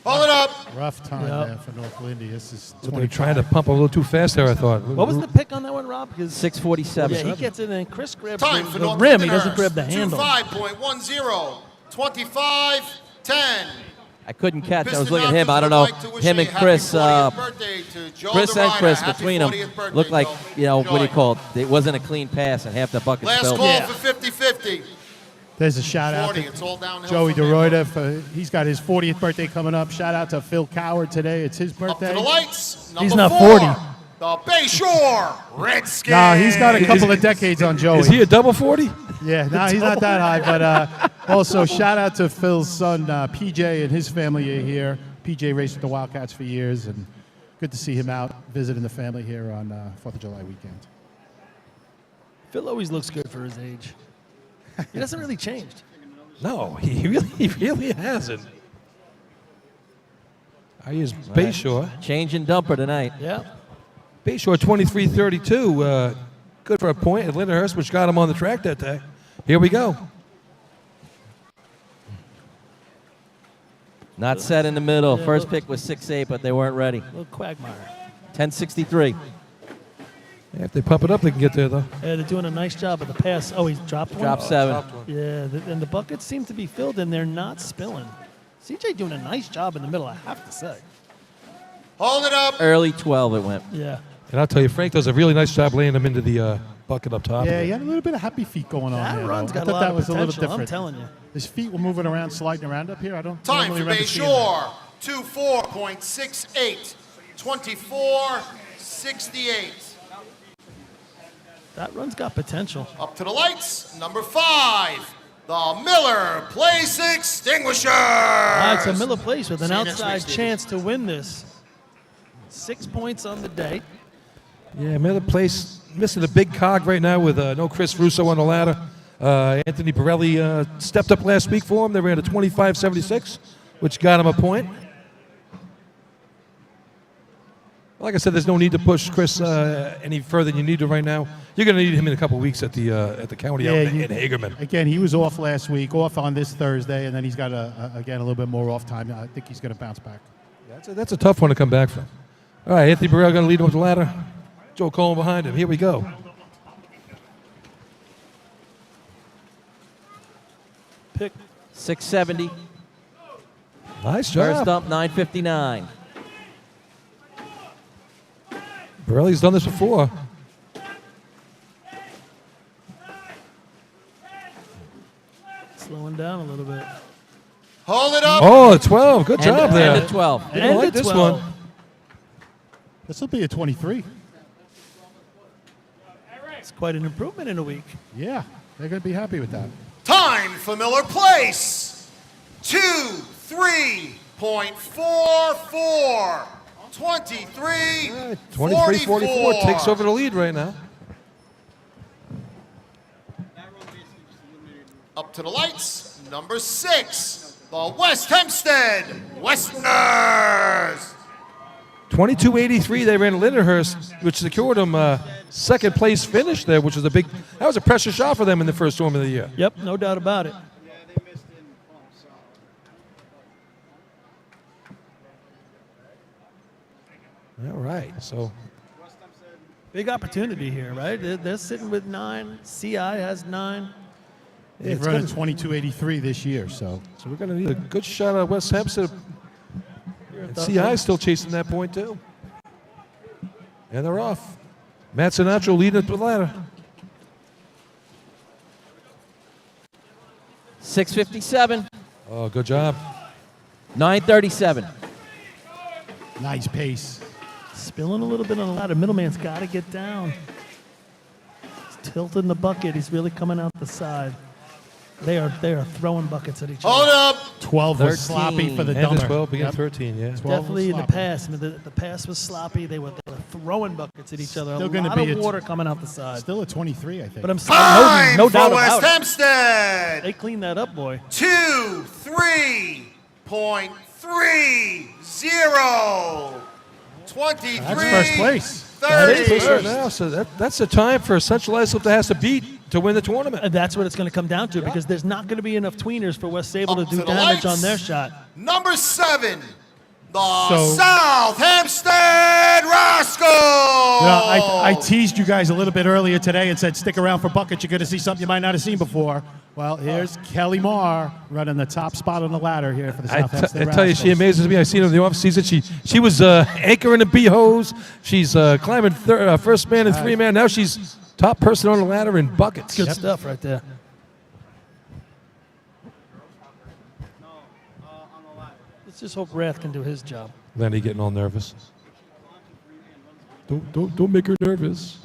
Hold it up. Rough time Yep. there for North Lindy. This is They're 20. trying to pump a little too fast there, I thought. What was the pick on that one, Rob? Because 647. yeah, he gets it and Chris grabs Time the, for the North rim. He Lindenhurst. doesn't grab the handle. 25.10. 25-10. I couldn't catch. I was Piston looking at him. I Knockers don't know. would like to wish Him a and happy Chris, 40th birthday to Joe Chris and DeRuyter. Chris Happy between them 40th birthday, looked like, Joe. what do you Enjoy. call it? It wasn't a clean pass, and half the bucket Last spilled. call Yeah. for 50-50. There's a shout out 40. to It's all downhill Joey from there. DeRuyter. He's got his 40th birthday coming up. Shout out to Phil Coward today. It's his Up birthday. to the lights. Number He's not 4, 40. The Bayshore Redskins. Nah, he's got a couple of decades on Joey. Is he a double 40? Yeah, no, he's not that high. But also, shout out to Phil's son, PJ, and his family are here. PJ raced with the Wildcats for years, and good to see him out visiting the family here on 4th of July weekend. Phil always looks good for his age. He doesn't really change. No, he really hasn't. I use Bayshore. Change and dumper tonight. Yeah. Bayshore 23-32. Good for a point at Lyndhurst, which got him on the track that day. Here we go. Not set in the middle. Yeah, First look. pick was 6-8, but they weren't ready. Little quagmire. 1063. Yeah, if they pump it up, they can get there, though. Yeah, they're doing a nice job of the pass. Oh, he's dropped one. Drop 7. Yeah, and the buckets seem to be filled, and they're not spilling. CJ doing a nice job in the middle, I have to say. Hold it up. Early 12 it went. Yeah. And I'll tell you, Frank does a really nice job laying them into the bucket up top. Yeah, he had a little bit of happy feet going on That there. run's though. got I a thought lot that of was a little potential, I'm different. telling you. His feet were moving around, sliding around up here. I don't Time normally for remember seeing that. Bayshore. 24.68. 24.68. That run's got potential. Up to the lights. Number 5. The Miller Place Extinguisher. All right, so Miller Place with an See you next outside week, Steve. chance to win this. 6 points on the day. Yeah, Miller Place missing a big cog right now with no Chris Russo on the ladder. Anthony Pirelli stepped up last week for him. They ran a 25.76, which got him a point. Like I said, there's no need to push Chris any further than you need to right now. You're going to need him in a couple of weeks at the county out in Hagerman. Again, he was off last week, off on this Thursday, and then he's got, again, a little bit more off time. I think he's going to bounce back. That's a tough one to come back from. All right, Anthony Pirelli going to lead him up the ladder. Joe Cohen behind him. Here we go. Pick 670. Nice First job. up, 959. Pirelli's done this before. slowing down a little bit. Hold it up. Oh, 12. Good job there. And a 12. I didn't like And a this 12. one. This will be a 23. It's quite an improvement in a week. Yeah, they're going to be happy with that. Time for Miller Place. 23.44. 23. 23-44 takes over the lead right now. Up to the lights. Number 6. The West Hempstead Westerners. 22.83 they ran at Lindenhurst, which secured them second place finish there, which was a big, that was a pressure shot for them in the first storm of the year. Yep, no doubt about it. All right, so Big opportunity here, right? They're sitting with 9. CI has 9. They've run a 22.83 this year, so we're going to need a good shot at West Hempstead. And CI still chasing that point too. And they're off. Matt Sinatra leading it to the ladder. 657. Oh, good job. 937. nice pace. Spilling a little bit on the ladder. Middleman's got to get down. He's tilting the bucket. He's really coming out the side. They are throwing buckets at each Hold other. up. 12 was 13. sloppy for the And dumber. the 12 began Yep. 13, yeah. 12 Definitely in was the sloppy. pass. I mean, the pass was sloppy. They were throwing buckets at each other. Still A gonna lot be of a- water coming out the side. Still a 23, I think. But I'm Time saying, no for doubt West about it. Hempstead. They cleaned that up, boy. 23.30. 23. That's first place. That is 30. first. Right now, so that's the time for Central Islip that has to beat to win the tournament. And that's what it's going to come down to because there's not going to be enough tweeners for West Sable to Up do to the damage lights. on their shot. Number 7. The So- South Hempstead Rascals. I teased you guys a little bit earlier today and said, stick around for buckets. You're going to see something you might not have seen before. Well, here's Kelly Marr running the top spot on the ladder here for the South Hempstead I tell you, she Rascals. amazes me. I seen her in the off season. She was anchoring the B-hose. She's climbing first man and 3 man. Now she's top person on the ladder in buckets. Good stuff right there. Let's just hope Rath can do his job. Lenny getting all nervous. Don't make her nervous.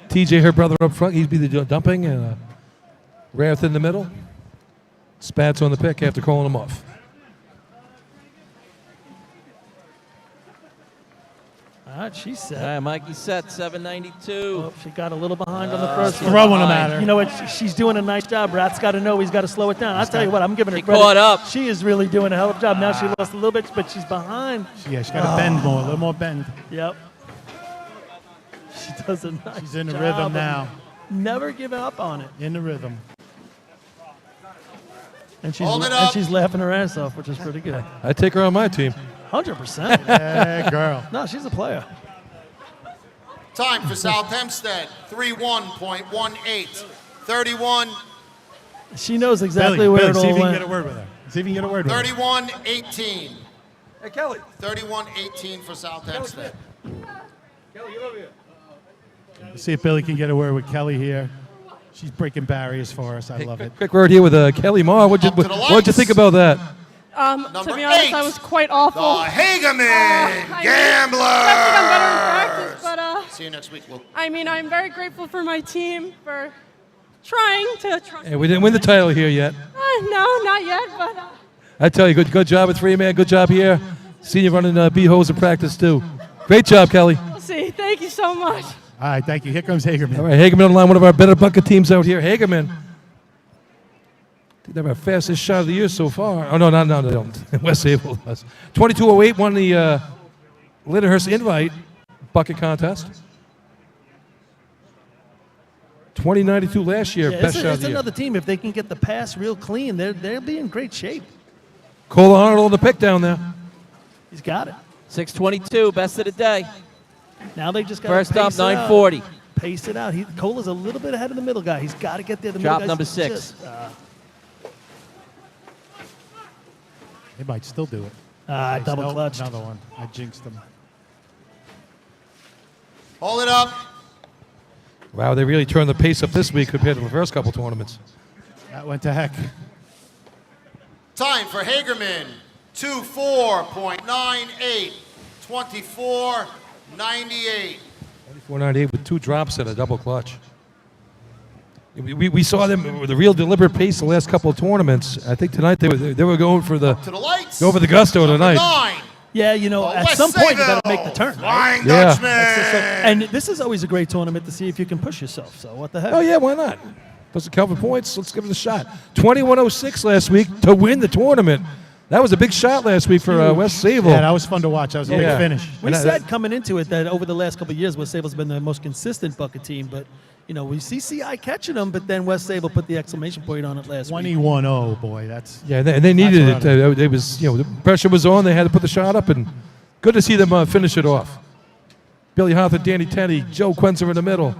TJ, her brother up front, he'd be the dumping, and Rath in the middle. Spats on the pick after calling him off. All right, she's All set. right, Mikey set, 792. Oh, she got a little behind on the first one. Throwing them at her. You know what? She's doing a nice job. Rath's got to know he's got to slow it down. I'll tell you what, I'm giving her She credit. caught up. She is really doing a hell of a job. Now she lost a little bit, but she's behind. Yeah, she's got to bend more, a little more bend. Yep. She does a nice She's in the job rhythm of now. Never giving up on it. In the rhythm. And she's, Hold it and up. she's laughing her ass off, which is pretty good. I take her on my team. 100%. Yeah, girl. No, she's a player. Time for South Hempstead, 31.18. 31, She knows exactly Billy, where Billy, see it if all you can get a went. word with her. See if you can get a word with her. 31-18. Hey, Kelly. 31-18 for South Hempstead. Kelly, get over here. See if Billy can get a word with Kelly here. She's breaking barriers for us. I love it. Quick word here with Kelly Marr. Up to the What'd you lights. think about that? Number To be honest, 8, I was quite awful. the Hageman I Gamblers. expected I'm better in practice, but See you next week, Luke. I mean, I'm very grateful for my team for trying to. Hey, we didn't win the title here yet. No, not yet, but I tell you, good job at 3-man. Good job here. Seen you running B-hose in practice, too. Great job, Kelly. we'll see. Thank you so much. All right, thank you. Here comes Hagerman. All right, Hagerman on the line, one of our better bucket teams out here. Hagerman. I think they're our fastest shot of the year so far. Oh, no, they don't. West Sable does. 22:08 won the Lindenhurst Invite bucket contest. 2092 last year, Yeah, best shot of it's the year. another team. If they can get the pass real clean, they'll be in great shape. Cole Arnold on the pick down there. He's got it. 6:22, best of the day. Now they just got First up, pace it out. 9:40. Pace it out. Cole is a little bit ahead of the middle guy. He's got to get there. The Drop middle number guy's 6. They might still do it. Double Nope, clutched. Another one. I jinxed them. Hold it up. Wow, they really turned the pace up this week compared to the first couple tournaments. That went to heck. Time for Hagerman, 24.98. 24.98. 24.98 with 2 drops and a double clutch. We saw them with a real deliberate pace the last couple of tournaments. I think tonight they were going for the To the lights. go for the gusto Number tonight. 9. Yeah, at West some point you got to Sayville, make the turn. Right? Flying Yeah. Dutchman. And this is always a great tournament to see if you can push yourself. So what the heck? Oh yeah, why not? Doesn't count for points. Let's give it a shot. 21:06 last week to win the tournament. That was a big shot last week for West Sable. Yeah, that was fun to watch. That was a Yeah. big finish. We And said coming into it that over the last couple of years, West Sable's been the most consistent bucket team. But, we see CI catching them, but then West Sable put the exclamation point on it last week. 21-0, boy. That's Yeah, and they needed it. That's It was, the pressure was on. They had to put the shot up, and good to see them finish it off. Billy Hotham, Danny Tenney, Joe Quenzer in the middle,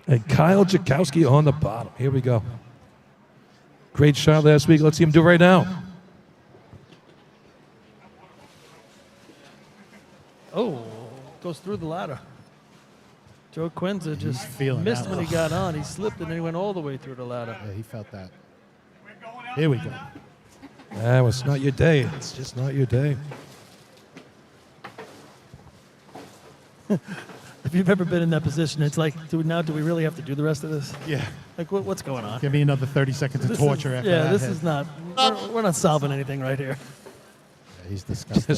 and Kyle Jakowski on the bottom. Here we go. Great shot last week. Let's see him do it right now. Oh, goes through the ladder. Joe Quenza just feeling missed that when one. he got on. He slipped and then he went all the way through the ladder. Yeah, he felt that. Here we go. Well, it's not your day. It's just not your day. If you've ever been in that position, it's like, do we really have to do the rest of this? Yeah. Like, what's going on? Give me another 30 seconds of This torture is, after yeah, that. this hit. is not. We're not solving anything right here. Yeah, he's disgusting.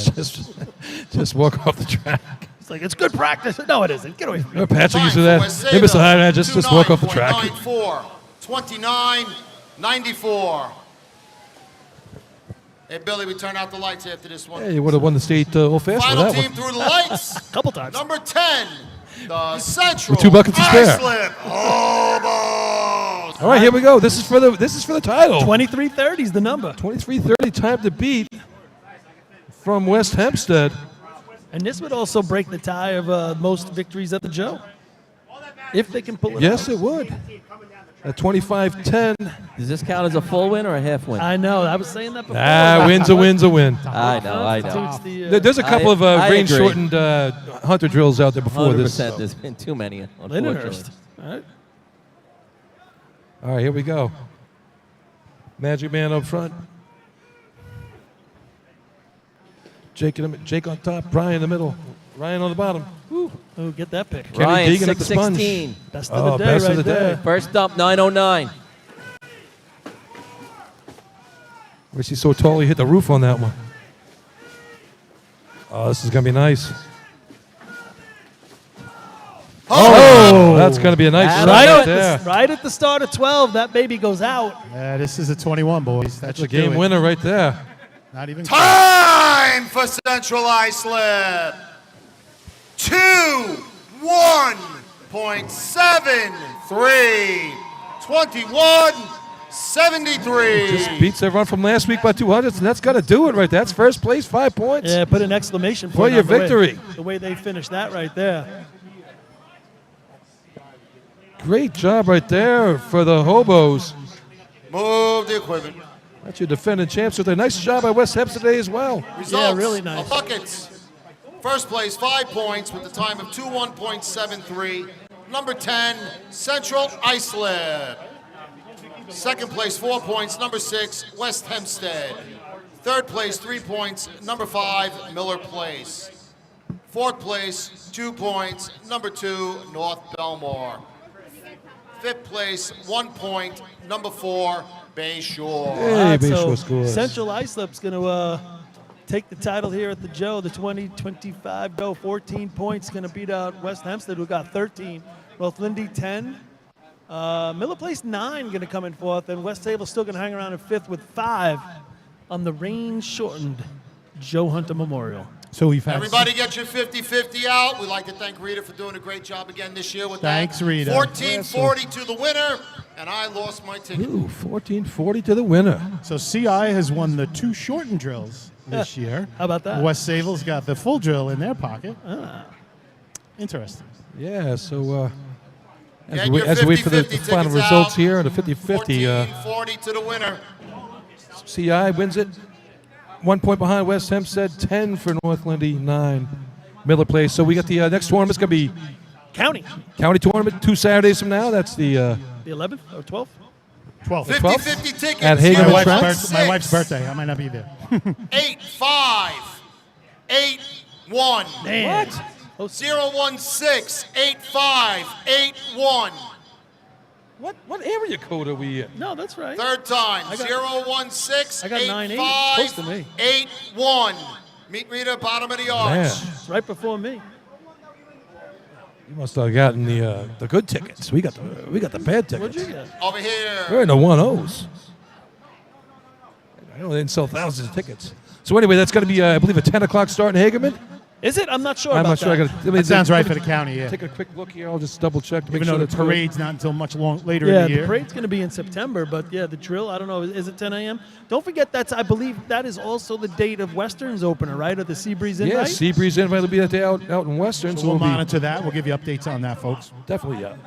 Just walk off the track. It's like it's good practice. No, it isn't. Get away from me. Patrick Time used to for that. West Hey, Mr. Sayville, Hyde, just walk off the track. 29.94. 29.94. Hey, Billy, we turn out the lights after this one. Hey, you would have won the state Old Fashioned Final with that team one. through the lights. A couple times. Number 10, the Central With 2 buckets to spare. Islip Hobos. All right, here we go. This is for the title. 23:30 is the number. 23:30 time to beat from West Hempstead. And this would also break the tie of most victories at the Joe. If they can pull it Yes, out. it would. At 25-10. Does this count as a full win or a half win? I know. I was saying that before. Win's a win's a win. I know. Constitutes the, There's a couple of I agree. range-shortened hunter drills out there before 100%. this. There's been too many, unfortunately. Lindenhurst. All right. All right, here we go. Magic Man up front. Jake on top, Brian in the middle, Ryan on the bottom. Oh, get that pick. Kenny Ryan, Deegan at the sponge. 6:16. Best of the day best right of the there. day. First up, 9:09. Where's he so tall he hit the roof on that one? Oh, this is going to be nice. Oh, that's going to be a nice shot right there. Right at the start of 12, that baby goes out. Yeah, this is a 21, boys. That That's a should do game it. winner right there. Not even Time for Central Islip. 2-1.73. 73. Just beats everyone from last week by 200, and that's got to do it right there. That's first place, 5 points. Yeah, put an exclamation For point your on the victory. the way they finished that right there. Great job right there for the Hobos. Move the equipment. That's your defending champs with a nice job by West Hempstead today as well. Results. really nice. Buckets. First place, 5 points with the time of 21.73. Number 10, Central Islip. Second place, 4 points. Number 6, West Hempstead. Third place, 3 points. Number 5, Miller Place. Fourth place, 2 points. Number 2, North Belmore. Fifth place, 1 point. Number 4, Bay Shore. Hey, All right, Bay so Shore scores. Central Islip's going to take the title here at the Joe, the 2025 Joe. 14 points, going to beat out West Hempstead, who got 13. North Lindy, 10. Miller Place, 9, going to come in fourth. And West Sable still going to hang around in fifth with 5 on the rain-shortened Joe Hunter Memorial. So we've had Everybody get your 50-50 out. We'd like to thank Rita for doing a great job again this year with Thanks, that. Rita. 1440 to the winner, and I lost my ticket. Ooh, 1440 to the winner. So CI has won the 2 shortened drills this year. How about that? West Sable's got the full drill in their pocket. Interesting. Yeah, so as Get we your wait for the 50-50 final tickets results out. here, the 50-50, 1440 to the winner. CI wins it. 1 point behind West Hempstead, 10 for North Lindy, 9 Miller Place. So we got the next tournament's going to be County. county tournament 2 Saturdays from now. That's the The 11th or 12th? 12. 50-50 tickets. At Hagen My Track? wife's, my wife's birthday. I might not be there. 8581. Man. 016-8581. What area code are we in? No, that's right. Third time. I got 016-8581. close to me. Meet Rita, bottom of the Man, arch. It's right before me. you must have gotten the good tickets. We got the bad What'd tickets. you get? Over here. We're in the 1-0s. I know they didn't sell thousands of tickets. So anyway, that's going to be, I believe, a 10 o'clock start in Hagerman. Is it? I'm not sure I'm about not sure. that. That sounds right for the county, yeah. Take a quick look here. I'll just double check to make Even sure though that's the parade's not until much later Yeah, in the year. the parade's going to be in September, but yeah, the drill, I don't know, is it 10 a.m.? Don't forget I believe that is also the date of Western's opener, right? Or the Seabreeze good. Yeah, Invite? Seabreeze Invite will be that day out in Western. So we'll be monitor that. We'll give you updates on that, folks. definitely up.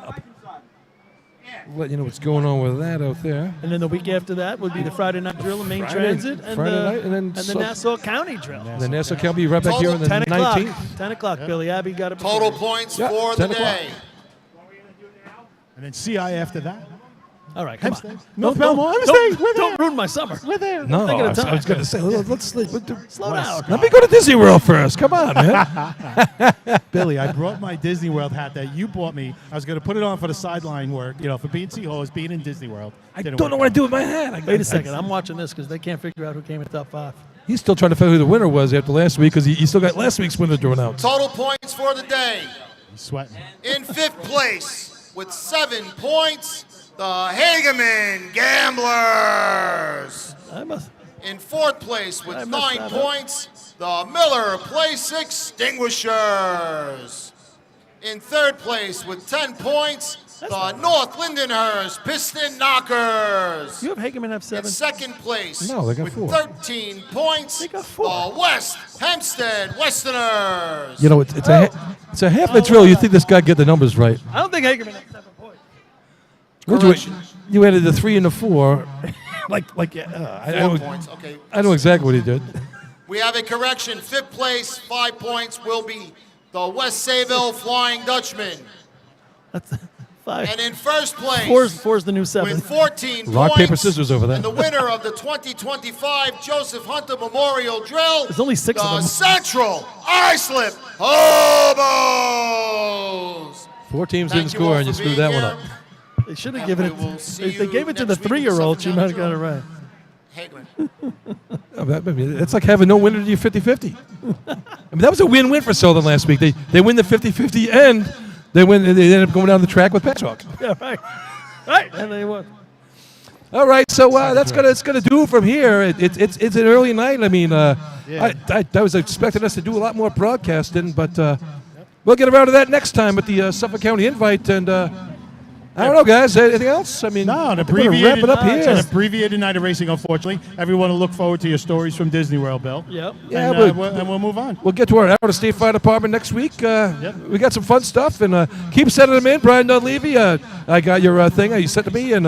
Let you know what's going on with that out there. And then the week after that would be the Friday night drill in Main Friday- Transit and, Friday the, night, and then the so- Nassau County drill. And then Nassau County will be right back here on the 10 o'clock. 19th. 10 o'clock, Billy. Abby got it. Total points Yeah, for the 10 o'clock. day. And then CI after that. All right, come Hempstead. on. North Don't- Belmore. don't- Hempstead. We're Don't there. ruin my summer. We're there. No, Think I of the was time. going to say, let's Slow down. let me go to Disney World first. Come on, man. Billy, I brought my Disney World hat that you bought me. I was going to put it on for the sideline work, for being Seahawks, being in Disney World. I Didn't don't know work what to out. do with my hat. Wait a second. I'm watching this because they can't figure out who came in top 5. He's still trying to figure out who the winner was after last week because he still got last week's winner drawn out. Total points for the day. He's sweating. In 5th place with 7 points, the Hageman Gamblers. I must. In 4th place I with messed 9 that up. points, the Miller Place Extinguishers. In 3rd place with 10 points, the North Lindenhurst Piston Knockers. You have Hageman have In 7. 2nd place No, they got with 4. 13 points, They got 4. the West Hempstead Westerners. You know, it's a half a drill. You think this guy get the numbers right? I don't think Hageman had 7 points. What'd you added the 3 and the 4. I 4 know, points. Okay. I know exactly what he did. We have a correction. 5th place, 5 points will be the West Sayville Flying Dutchman. That's 5. And in 1st place, Four's the new 7. with 14 Rock, points, paper, scissors over there. and the winner of the 2025 Joseph Hunter Memorial Drill, There's only 6 of the them. Central Islip Hobos. 4 teams Thank didn't you all score, and for you screwed being that one here. up. They should have And given we it. will see If they you gave it to the next week with the 3-year-old, she might have got it Southern right. Hageman. It's like having no winner to your 50-50. I mean, that was a win-win for Southern last week. They win the 50-50 and they end up going down the track with Patchhawk. Yeah, right. Right. And they won. All right, so that's gonna do it from here. It's an early night. I mean, I was expecting us to do a lot more broadcasting, but we'll get around to that next time with the Suffolk County Invite. And I don't know, guys. Anything else? I mean, No, an I think we're gonna abbreviated, wrap it up it's an here. abbreviated night of racing, unfortunately. Everyone will look forward to your stories from Disney World, Bill. Yep. Yeah, And we'll move on. We'll get to our Out of State Fire Department next week. We got some fun stuff, and keep sending them in. Brian Dunleavy, I got your thing you sent to me, and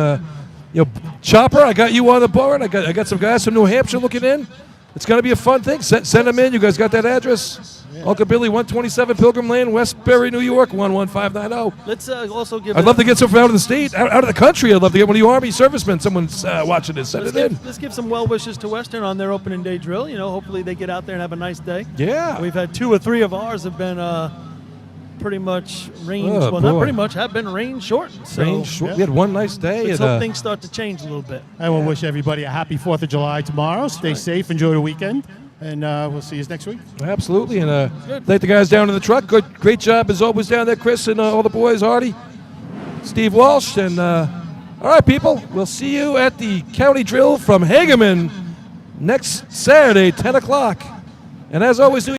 Chopper, I got you on the board. I got some guys from New Hampshire looking in. It's going to be a fun thing. Send them in. You guys got that address? Uncle Billy, 127 Pilgrim Lane, Westbury, New York, 11590. Let's also give. I'd love to get some from out of the state, out of the country. I'd love to get one of you Army servicemen. Someone's watching this. Send it in. Let's give some well wishes to Western on their opening day drill. Hopefully they get out there and have a nice day. Yeah. We've had 2 or 3 of ours have been pretty much rain. Oh, well, not boy. pretty much. Have been rain shortened. So Rain short. We had one nice day. let's and, hope things start to change a little bit. I will wish everybody a happy 4th of July tomorrow. Stay safe. Enjoy the weekend. And we'll see you next week. Absolutely, and thank the guys down in the truck. Great job as always down there, Chris, and all the boys, Artie, Steve Walsh, and all right, people, we'll see you at the county drill from Hageman next Saturday, 10 o'clock. And as always,